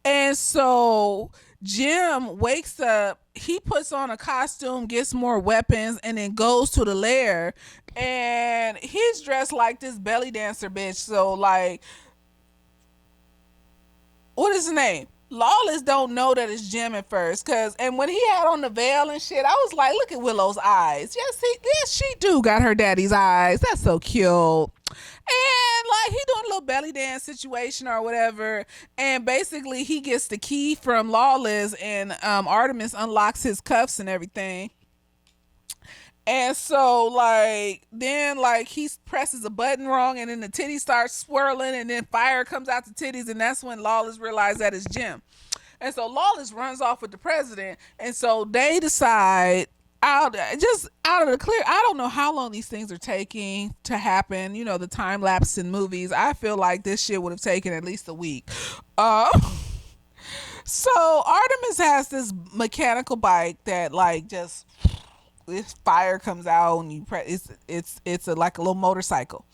And so Jim wakes up, he puts on a costume, gets more weapons, and then goes to the lair. And he's dressed like this belly dancer bitch. So, like, what is his name? Lawless don't know that it's Jim at first, and when he had on the veil and shit, I was like, look at Willow's eyes. Yes, she do got her daddy's eyes. That's so cute. And like he doing a little belly dance situation or whatever, and basically he gets the key from Lawless, and Artemis unlocks his cuffs and everything. And so, like, then, like, he presses a button wrong, and then the titties start swirling, and then fire comes out the titties, and that's when Lawless realizes that it's Jim. And so Lawless runs off with the president, and so they decide, out of the clear, I don't know how long these things are taking to happen. You know, the time lapse in movies. I feel like this shit would have taken at least a week. So Artemis has this mechanical bike that, like, just this fire comes out, and you press it's like a little motorcycle.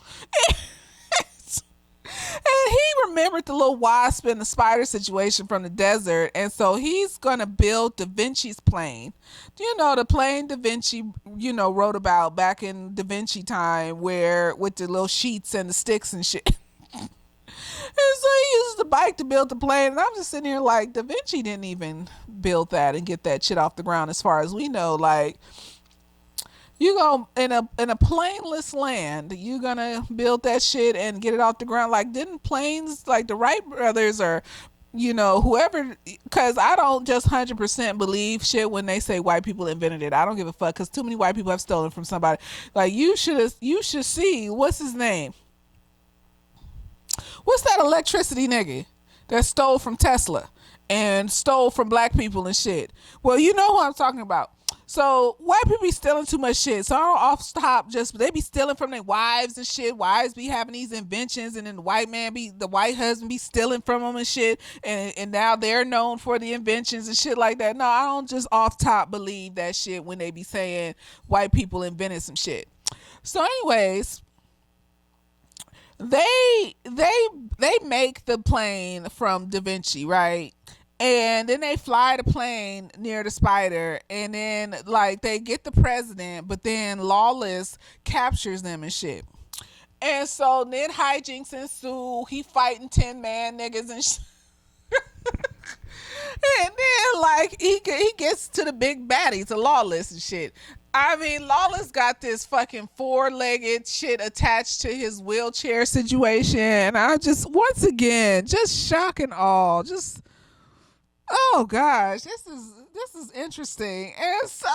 And he remembered the little wasp and the spider situation from the desert, and so he's gonna build Da Vinci's plane. Do you know the plane Da Vinci, wrote about back in Da Vinci time, where with the little sheets and the sticks and shit. And so he uses the bike to build the plane, and I'm just sitting here like, Da Vinci didn't even build that and get that shit off the ground, as far as we know. Like, you go in a planeless land, you gonna build that shit and get it off the ground? Like, didn't planes, like the Wright brothers or whoever, because I don't just 100% believe shit when they say white people invented it. I don't give a fuck, because too many white people have stolen from somebody. Like, you should see, what's his name? What's that electricity nigga that stole from Tesla and stole from black people and shit? Well, you know who I'm talking about. So white people be stealing too much shit. So I don't off top, just they be stealing from their wives and shit. Wives be having these inventions, and then the white husband be stealing from them and shit. And now they're known for the inventions and shit like that. No, I don't just off top believe that shit when they be saying white people invented some shit. So anyways, they make the plane from Da Vinci, right? And then they fly the plane near the spider, and then, like, they get the president, but then Lawless captures them and shit. And so then hijinks ensue. He fighting 10-man niggas and shit. And then, like, he gets to the big baddie, to Lawless and shit. I mean, Lawless got this fucking 4-legged shit attached to his wheelchair situation. And I just, once again, just shock and awe. Just, oh gosh, this is interesting. And so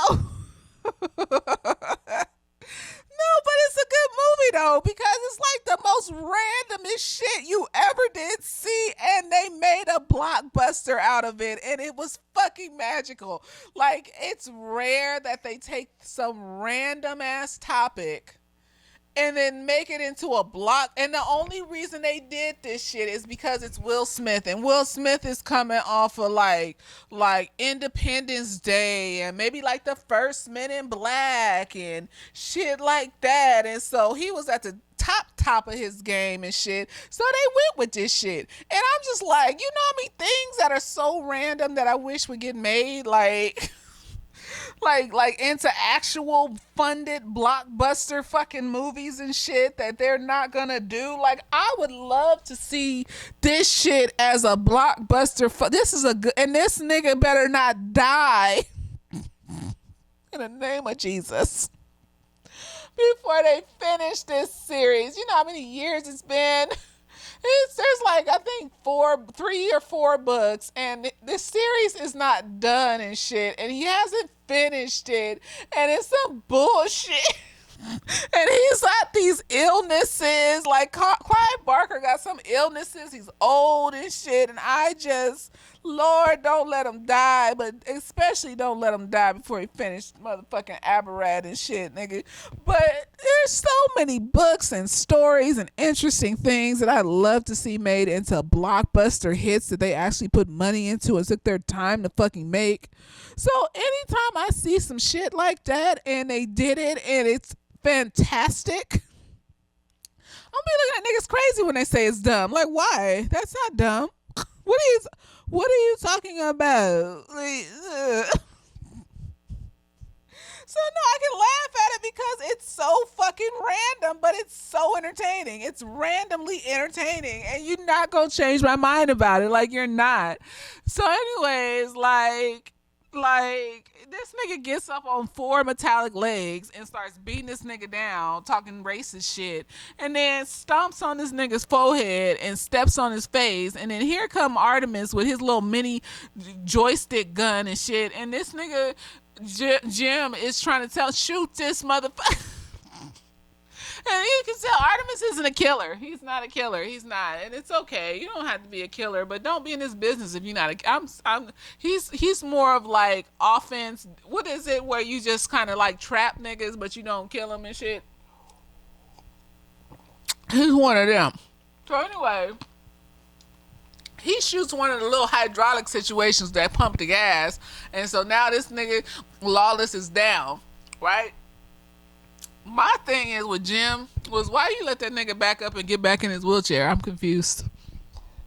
no, but it's a good movie though, because it's like the most randomest shit you ever did see, and they made a blockbuster out of it, and it was fucking magical. Like, it's rare that they take some random ass topic and then make it into a block. And the only reason they did this shit is because it's Will Smith, and Will Smith is coming off of like Independence Day, and maybe like the first Men in Black and shit like that. And so he was at the top of his game and shit. So they went with this shit. And I'm just like, things that are so random that I wish would get made, like into actual funded blockbuster fucking movies and shit that they're not gonna do. Like, I would love to see this shit as a blockbuster. This is a good, and this nigga better not die in the name of Jesus before they finish this series. You know how many years it's been? There's like, I think 3 or 4 books, and this series is not done and shit, and he hasn't finished it, and it's some bullshit. And he's got these illnesses, like Clive Barker got some illnesses, he's old and shit, and I just, Lord, don't let him die, but especially don't let him die before he finished motherfucking Aberrat and shit, nigga. But there's so many books and stories and interesting things that I'd love to see made into blockbuster hits that they actually put money into and took their time to fucking make. So anytime I see some shit like that and they did it and it's fantastic, I'm be looking at niggas crazy when they say it's dumb. Like, why? That's not dumb. What are you talking about? Like, so no, I can laugh at it because it's so fucking random, but it's so entertaining. It's randomly entertaining, and you're not gonna change my mind about it. Like, you're not. So, anyways, like this nigga gets up on four metallic legs and starts beating this nigga down, talking racist shit, and then stomps on this nigga's forehead and steps on his face, and then here come Artemis with his little mini joystick gun and shit, and this nigga Jim is trying to shoot this motherfucker. And you can tell Artemis isn't a killer. He's not a killer. He's not, and it's okay. You don't have to be a killer, but don't be in this business if you're not. He's more of like offense. What is it where you just kind of like trap niggas, but you don't kill them and shit? He's one of them. So anyway, he shoots one of the little hydraulic situations that pump the gas, and so now this nigga Lawless is down, right? My thing is with Jim was why you let that nigga back up and get back in his wheelchair. I'm confused.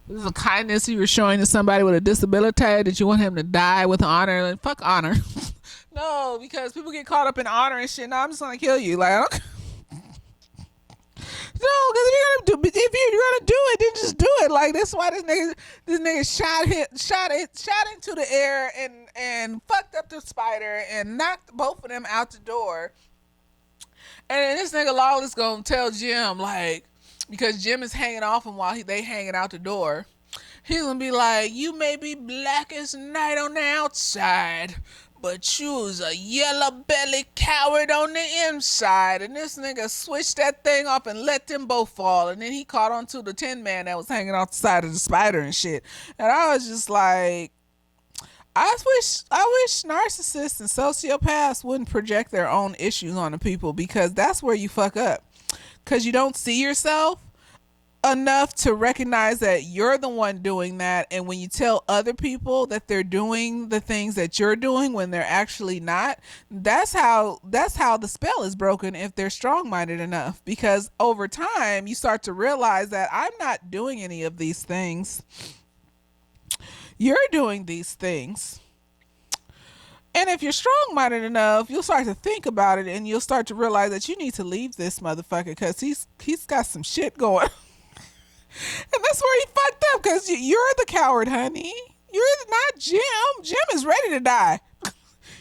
This is a kindness you were showing to somebody with a disability that you want him to die with honor. Like, fuck honor. No, because people get caught up in honor and shit. No, I'm just gonna kill you. Like, I don't. No, because if you're gonna do it, then just do it. Like, that's why this nigga shot into the air and fucked up the spider and knocked both of them out the door. And then this nigga Lawless gonna tell Jim, like, because Jim is hanging off him while they hanging out the door. He's gonna be like, you may be black as night on the outside, but you's a yellow belly coward on the inside. And this nigga switched that thing off and let them both fall. And then he caught onto the Tin Man that was hanging off the side of the spider and shit. And I was just like, I wish narcissists and sociopaths wouldn't project their own issues onto people, because that's where you fuck up. Because you don't see yourself enough to recognize that you're the one doing that, and when you tell other people that they're doing the things that you're doing when they're actually not, that's how the spell is broken if they're strong-minded enough. Because over time you start to realize that I'm not doing any of these things. You're doing these things. And if you're strong-minded enough, you'll start to think about it, and you'll start to realize that you need to leave this motherfucker because he's got some shit going. And that's where he fucked up, because you're the coward, honey. You're not Jim. Jim is ready to die.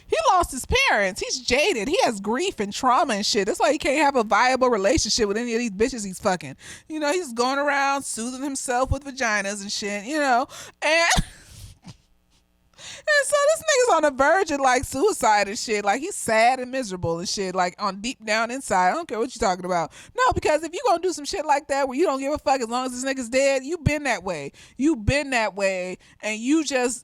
He lost his parents. He's jaded. He has grief and trauma and shit. That's why he can't have a viable relationship with any of these bitches he's fucking. You know, he's going around soothing himself with vaginas and shit, you know. And so this nigga's on the verge of like suicide and shit. Like, he's sad and miserable and shit. Like, on deep down inside. I don't care what you're talking about. No, because if you gonna do some shit like that where you don't give a fuck as long as this nigga's dead, you been that way. You been that way. And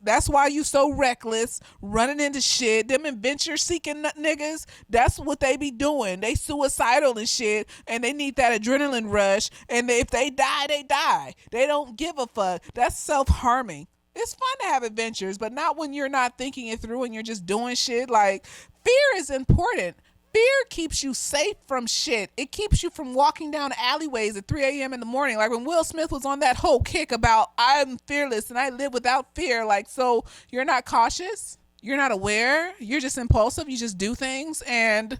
that's why you so reckless, running into shit. Them adventure seeking niggas, that's what they be doing. They suicidal and shit. And they need that adrenaline rush. And if they die, they die. They don't give a fuck. That's self-harming. It's fun to have adventures, but not when you're not thinking it through and you're just doing shit. Like, fear is important. Fear keeps you safe from shit. It keeps you from walking down alleyways at 3 a.m. in the morning. Like when Will Smith was on that whole kick about I'm fearless and I live without fear. Like, so you're not cautious. You're not aware. You're just impulsive. You just do things and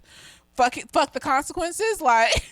fuck the consequences. Like,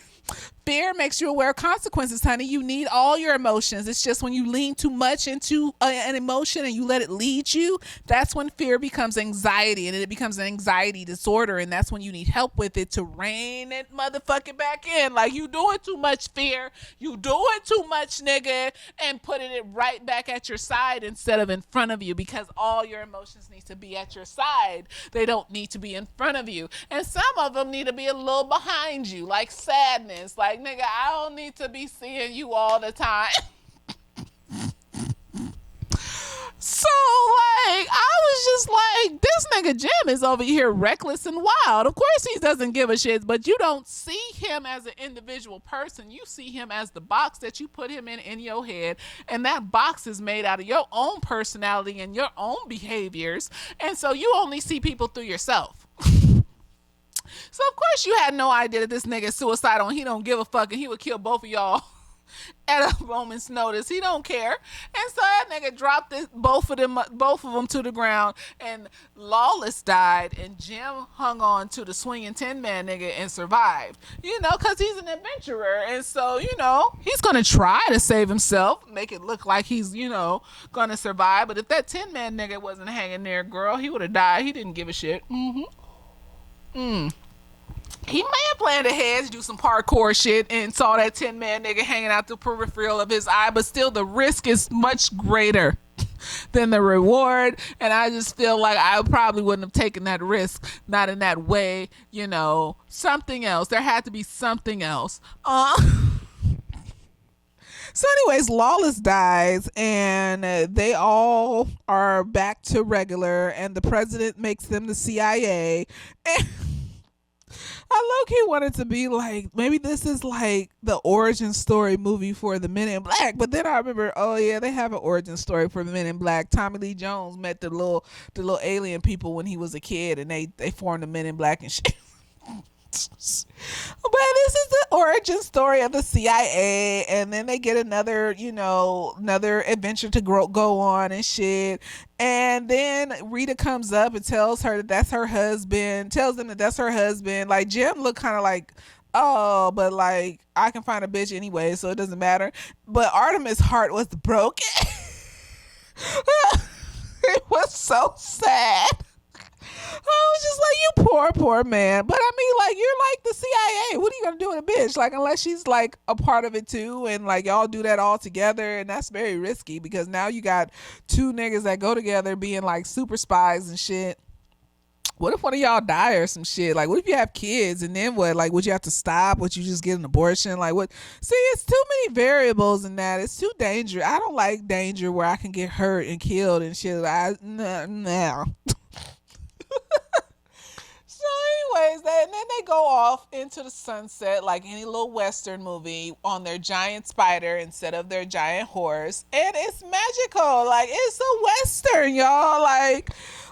fear makes you aware of consequences, honey. You need all your emotions. It's just when you lean too much into an emotion and you let it lead you, that's when fear becomes anxiety, and it becomes an anxiety disorder, and that's when you need help with it to rein it motherfucking back in. Like, you doing too much fear, you doing too much, nigga, and putting it right back at your side instead of in front of you, because all your emotions need to be at your side. They don't need to be in front of you, and some of them need to be a little behind you, like sadness. Like, nigga, I don't need to be seeing you all the time. So was just like, this nigga Jim is over here reckless and wild. Of course he doesn't give a shit, but you don't see him as an individual person. You see him as the box that you put him in your head, and that box is made out of your own personality and your own behaviors, and so you only see people through yourself. So of course you had no idea that this nigga is suicidal and he don't give a fuck and he would kill both of y'all at a moment's notice. He don't care. And so that nigga dropped both of them to the ground, and Lawless died, and Jim hung on to the swinging Tin Man nigga and survived. You know, because he's an adventurer, and so, you know, he's gonna try to save himself, make it look like he's, you know, gonna survive. But if that Tin Man nigga wasn't hanging there, girl, he would have died. He didn't give a shit. He may have planned ahead to do some parkour shit and saw that Tin Man nigga hanging out the peripheral of his eye, but still the risk is much greater than the reward. And I just feel like I probably wouldn't have taken that risk, not in that way, you know. Something else. There had to be something else. So anyways, Lawless dies, and they all are back to regular, and the president makes them the CIA. And I low-key wanted to be like, maybe this is like the origin story movie for the Men in Black. But then I remember, oh yeah, they have an origin story for the Men in Black. Tommy Lee Jones met the little alien people when he was a kid, and they formed the Men in Black and shit. But this is the origin story of the CIA, and then they get another adventure to go on and shit. And then Rita comes up and tells her that that's her husband, tells them that that's her husband. Like, Jim looked kind of like, oh, but like, I can find a bitch anyway, so it doesn't matter. But Artemis' heart was broken. It was so sad. I was just like, you poor man. But I mean, like, you're like the CIA. What are you gonna do with a bitch? Like, unless she's like a part of it too, and like y'all do that all together, and that's very risky because now you got two niggas that go together being like super spies and shit. What if one of y'all die or some shit? Like, what if you have kids and then what? Like, would you have to stop? Would you just get an abortion? Like, what? See, it's too many variables in that. It's too dangerous. I don't like danger where I can get hurt and killed and shit. No. So anyways, and then they go off into the sunset like any little Western movie on their giant spider instead of their giant horse. And it's magical. Like, it's a Western, y'all. Like,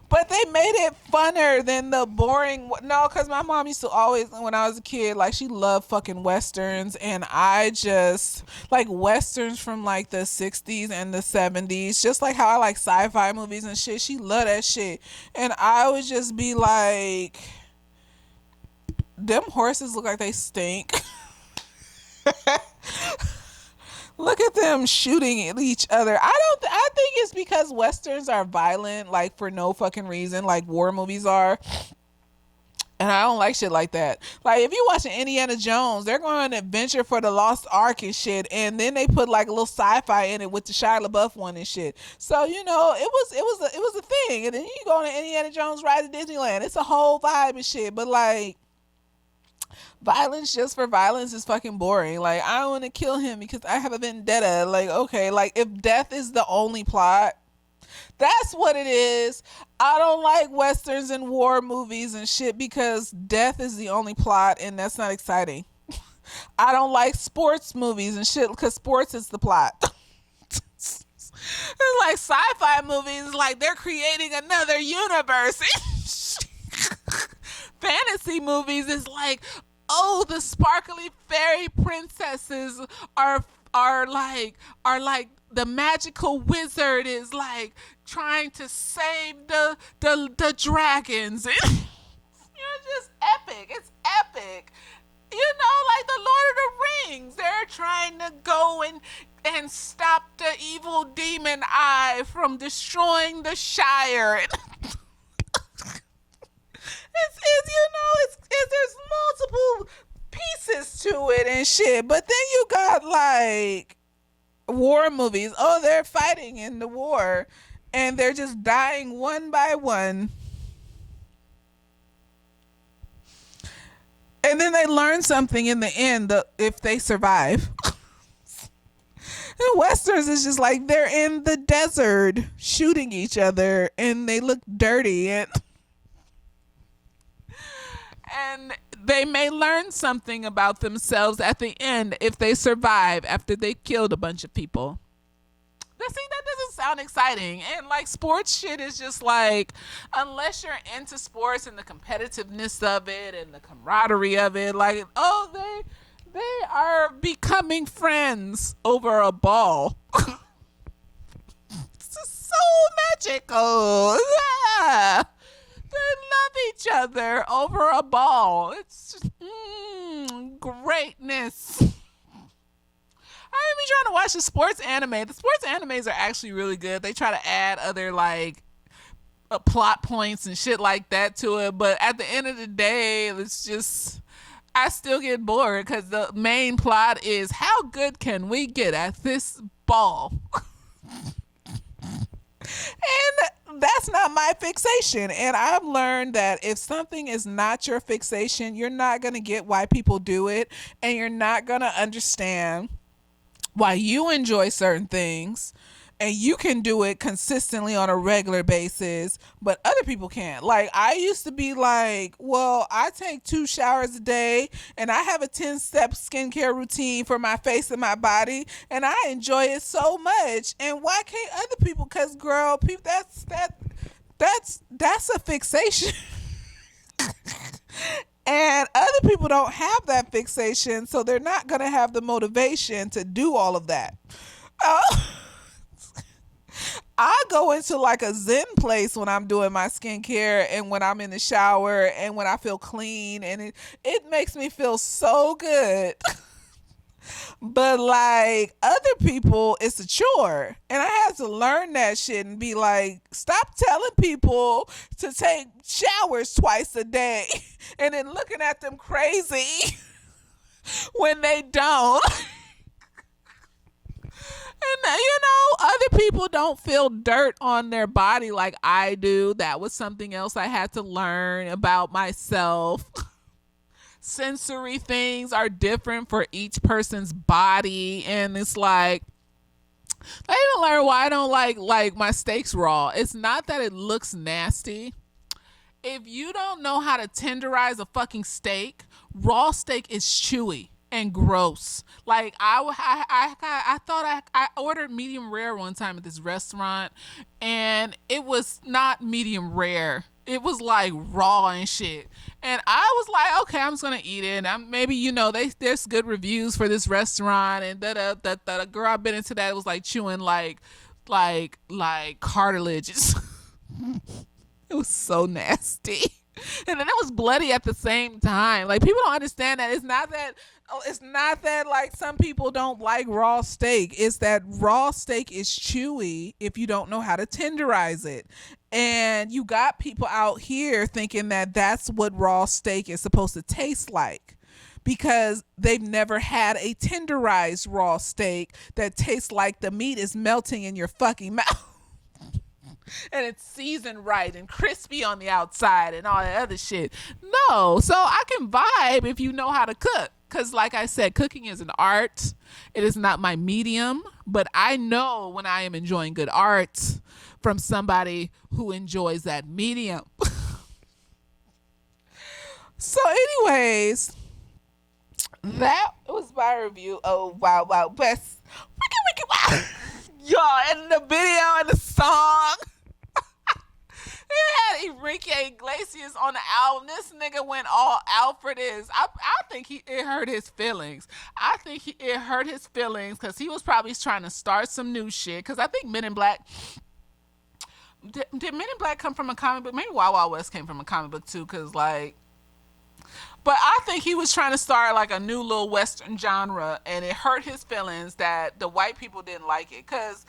but they made it funner than the boring. No, because my mom used to always, when I was a kid, like, she loved fucking Westerns. And I just, like, Westerns from, like, the 60s and the 70s. Just like how I like sci-fi movies and shit. She loved that shit. And I would just be like, them horses look like they stink. Look at them shooting at each other. I think it's because Westerns are violent, like, for no fucking reason, like war movies are. And I don't like shit like that. Like, if you watching Indiana Jones, they're going on an adventure for the Lost Ark and shit, and then they put like a little sci-fi in it with the Shia LaBeouf one and shit. So, you know, it was a thing. And then you go on an Indiana Jones ride to Disneyland. It's a whole vibe and shit. But like, violence just for violence is fucking boring. Like, I don't want to kill him because I have a vendetta. Like, okay, like, if death is the only plot, that's what it is. I don't like Westerns and war movies and shit because death is the only plot, and that's not exciting. I don't like sports movies and shit because sports is the plot. It's like sci-fi movies, like they're creating another universe. Fantasy movies is like, oh, the sparkly fairy princesses are like the magical wizard is like trying to save the dragons. You're just epic. It's epic. You know, like the Lord of the Rings. They're trying to go and stop the evil demon eye from destroying the Shire. There's multiple pieces to it and shit. But then you got like war movies. Oh, they're fighting in the war and they're just dying one by one. And then they learn something in the end if they survive. Westerns is just like they're in the desert shooting each other and they look dirty, and they may learn something about themselves at the end if they survive after they killed a bunch of people. See, that doesn't sound exciting. And like sports shit is just like, unless you're into sports and the competitiveness of it and the camaraderie of it, like, oh, they are becoming friends over a ball. It's just so magical. Yeah. They love each other over a ball. It's just greatness. I be trying to watch the sports anime. The sports animes are actually really good. They try to add other like plot points and shit like that to it, but at the end of the day, it's just I still get bored because the main plot is how good can we get at this ball. And that's not my fixation. And I've learned that if something is not your fixation, you're not going to get why people do it, and you're not going to understand why you enjoy certain things and you can do it consistently on a regular basis, but other people can't. Like, I used to be like, well, I take 2 showers a day and I have a 10-step skincare routine for my face and my body, and I enjoy it so much. And why can't other people? Because, girl, people, that's a fixation. And other people don't have that fixation, so they're not going to have the motivation to do all of that. I go into like a zen place when I'm doing my skincare and when I'm in the shower and when I feel clean, and it makes me feel so good. But like other people, it's a chore. And I had to learn that shit and be like, stop telling people to take showers twice a day and then looking at them crazy when they don't. And other people don't feel dirt on their body like I do. That was something else I had to learn about myself. Sensory things are different for each person's body, and it's like I didn't learn why I don't like my steaks raw. It's not that it looks nasty. If you don't know how to tenderize a fucking steak, raw steak is chewy and gross. Like I thought I ordered medium rare one time at this restaurant, and it was not medium rare. It was like raw and shit. And I was like, okay, I'm just gonna eat it. And maybe there's good reviews for this restaurant, and that girl I've been into that was like chewing like cartilages. It was so nasty. And then it was bloody at the same time. Like, people don't understand that. It's not that like some people don't like raw steak. It's that raw steak is chewy if you don't know how to tenderize it. And you got people out here thinking that that's what raw steak is supposed to taste like, because they've never had a tenderized raw steak that tastes like the meat is melting in your fucking mouth. And it's seasoned right and crispy on the outside and all that other shit. No. So I can vibe if you know how to cook. Because like I said, cooking is an art. It is not my medium. But I know when I am enjoying good art from somebody who enjoys that medium. So anyways, that was my review. Oh, wow. Best. Wiki, wow. Y'all, and the video and the song. He had Enrique Iglesias on the album. This nigga went all out for this. I think it hurt his feelings. It hurt his feelings because he was probably trying to start some new shit. Because I think Men in Black... Did Men in Black come from a comic book? Maybe Wild Wild West came from a comic book too, because like... But I think he was trying to start like a new little Western genre, and it hurt his feelings that the white people didn't like it. Because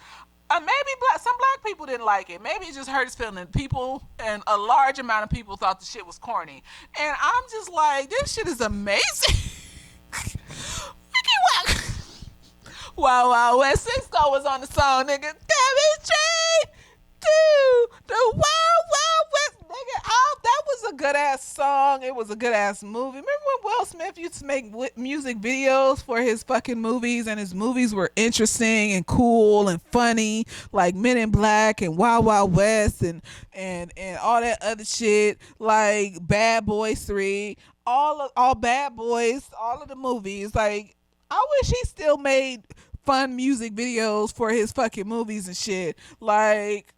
maybe some black people didn't like it. Maybe it just hurt his feelings. People, and a large amount of people thought the shit was corny. And I'm just like, this shit is amazing. Wow, West Cisco was on the song, nigga. Demonstrate to the Wild Wild West, nigga. Oh, that was a good ass song. It was a good ass movie. Remember Will Smith used to make music videos for his fucking movies, and his movies were interesting and cool and funny, like Men in Black and Wild Wild West and all that other shit, like Bad Boys 3, all Bad Boys, all of the movies. Like, I wish he still made fun music videos for his fucking movies and shit. Like,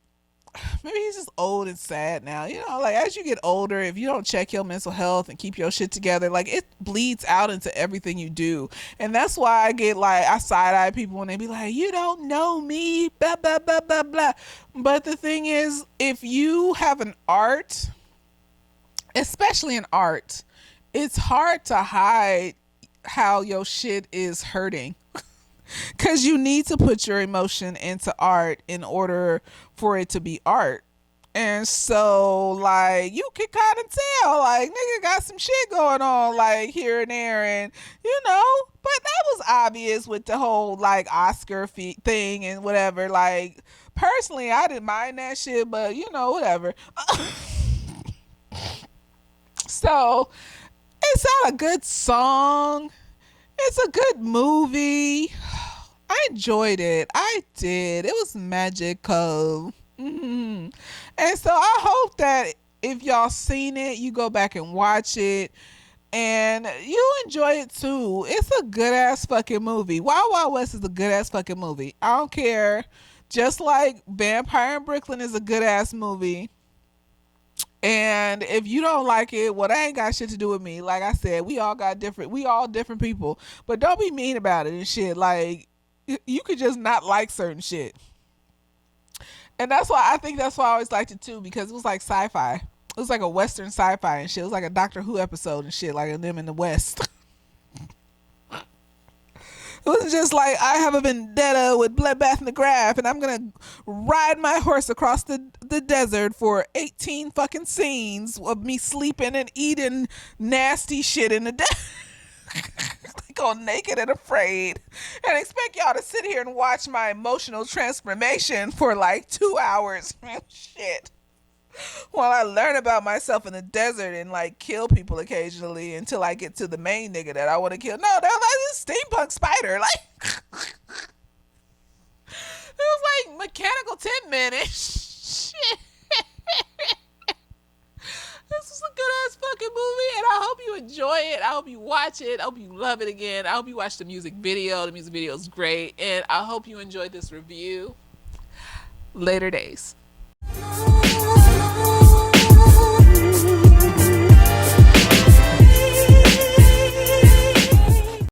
maybe he's just old and sad now. You know, like, as you get older, if you don't check your mental health and keep your shit together, like, it bleeds out into everything you do. And that's why I get like, I side eye people when they be like, you don't know me, blah blah blah blah blah. But the thing is, if you have an art, especially in art, it's hard to hide how your shit is hurting, because you need to put your emotion into art in order for it to be art. And so, like, you can kind of tell, like, nigga got some shit going on, like, here and there, and, you know, but that was obvious with the whole, like, Oscar thing and whatever. Like, personally, I didn't mind that shit, but, you know, whatever. So, it's not a good song. It's a good movie. I enjoyed it. I did. It was magical. And so I hope that if y'all seen it, you go back and watch it and you enjoy it too. It's a good ass fucking movie. Wild Wild West is a good ass fucking movie. I don't care. Just like Vampire in Brooklyn is a good ass movie. And if you don't like it, well, that ain't got shit to do with me. Like I said, we all different people. But don't be mean about it and shit. Like, you could just not like certain shit. And that's why I always liked it too, because it was like sci-fi. It was like a Western sci-fi and shit. It was like a Doctor Who episode and shit, like them in the West. It wasn't just like, I have a vendetta with Bloodbath and the Graph and I'm gonna ride my horse across the desert for 18 fucking scenes of me sleeping and eating nasty shit in the desert. Like, all naked and afraid, and expect y'all to sit here and watch my emotional transformation for like 2 hours. Shit. While I learn about myself in the desert and like kill people occasionally until I get to the main nigga that I want to kill. No, they're like this steampunk spider. Like, it was like Mechanical Tin Man and shit. This is a good ass fucking movie, and I hope you enjoy it. I hope you watch it. I hope you love it again. I hope you watch the music video. The music video is great, and I hope you enjoyed this review. Later days.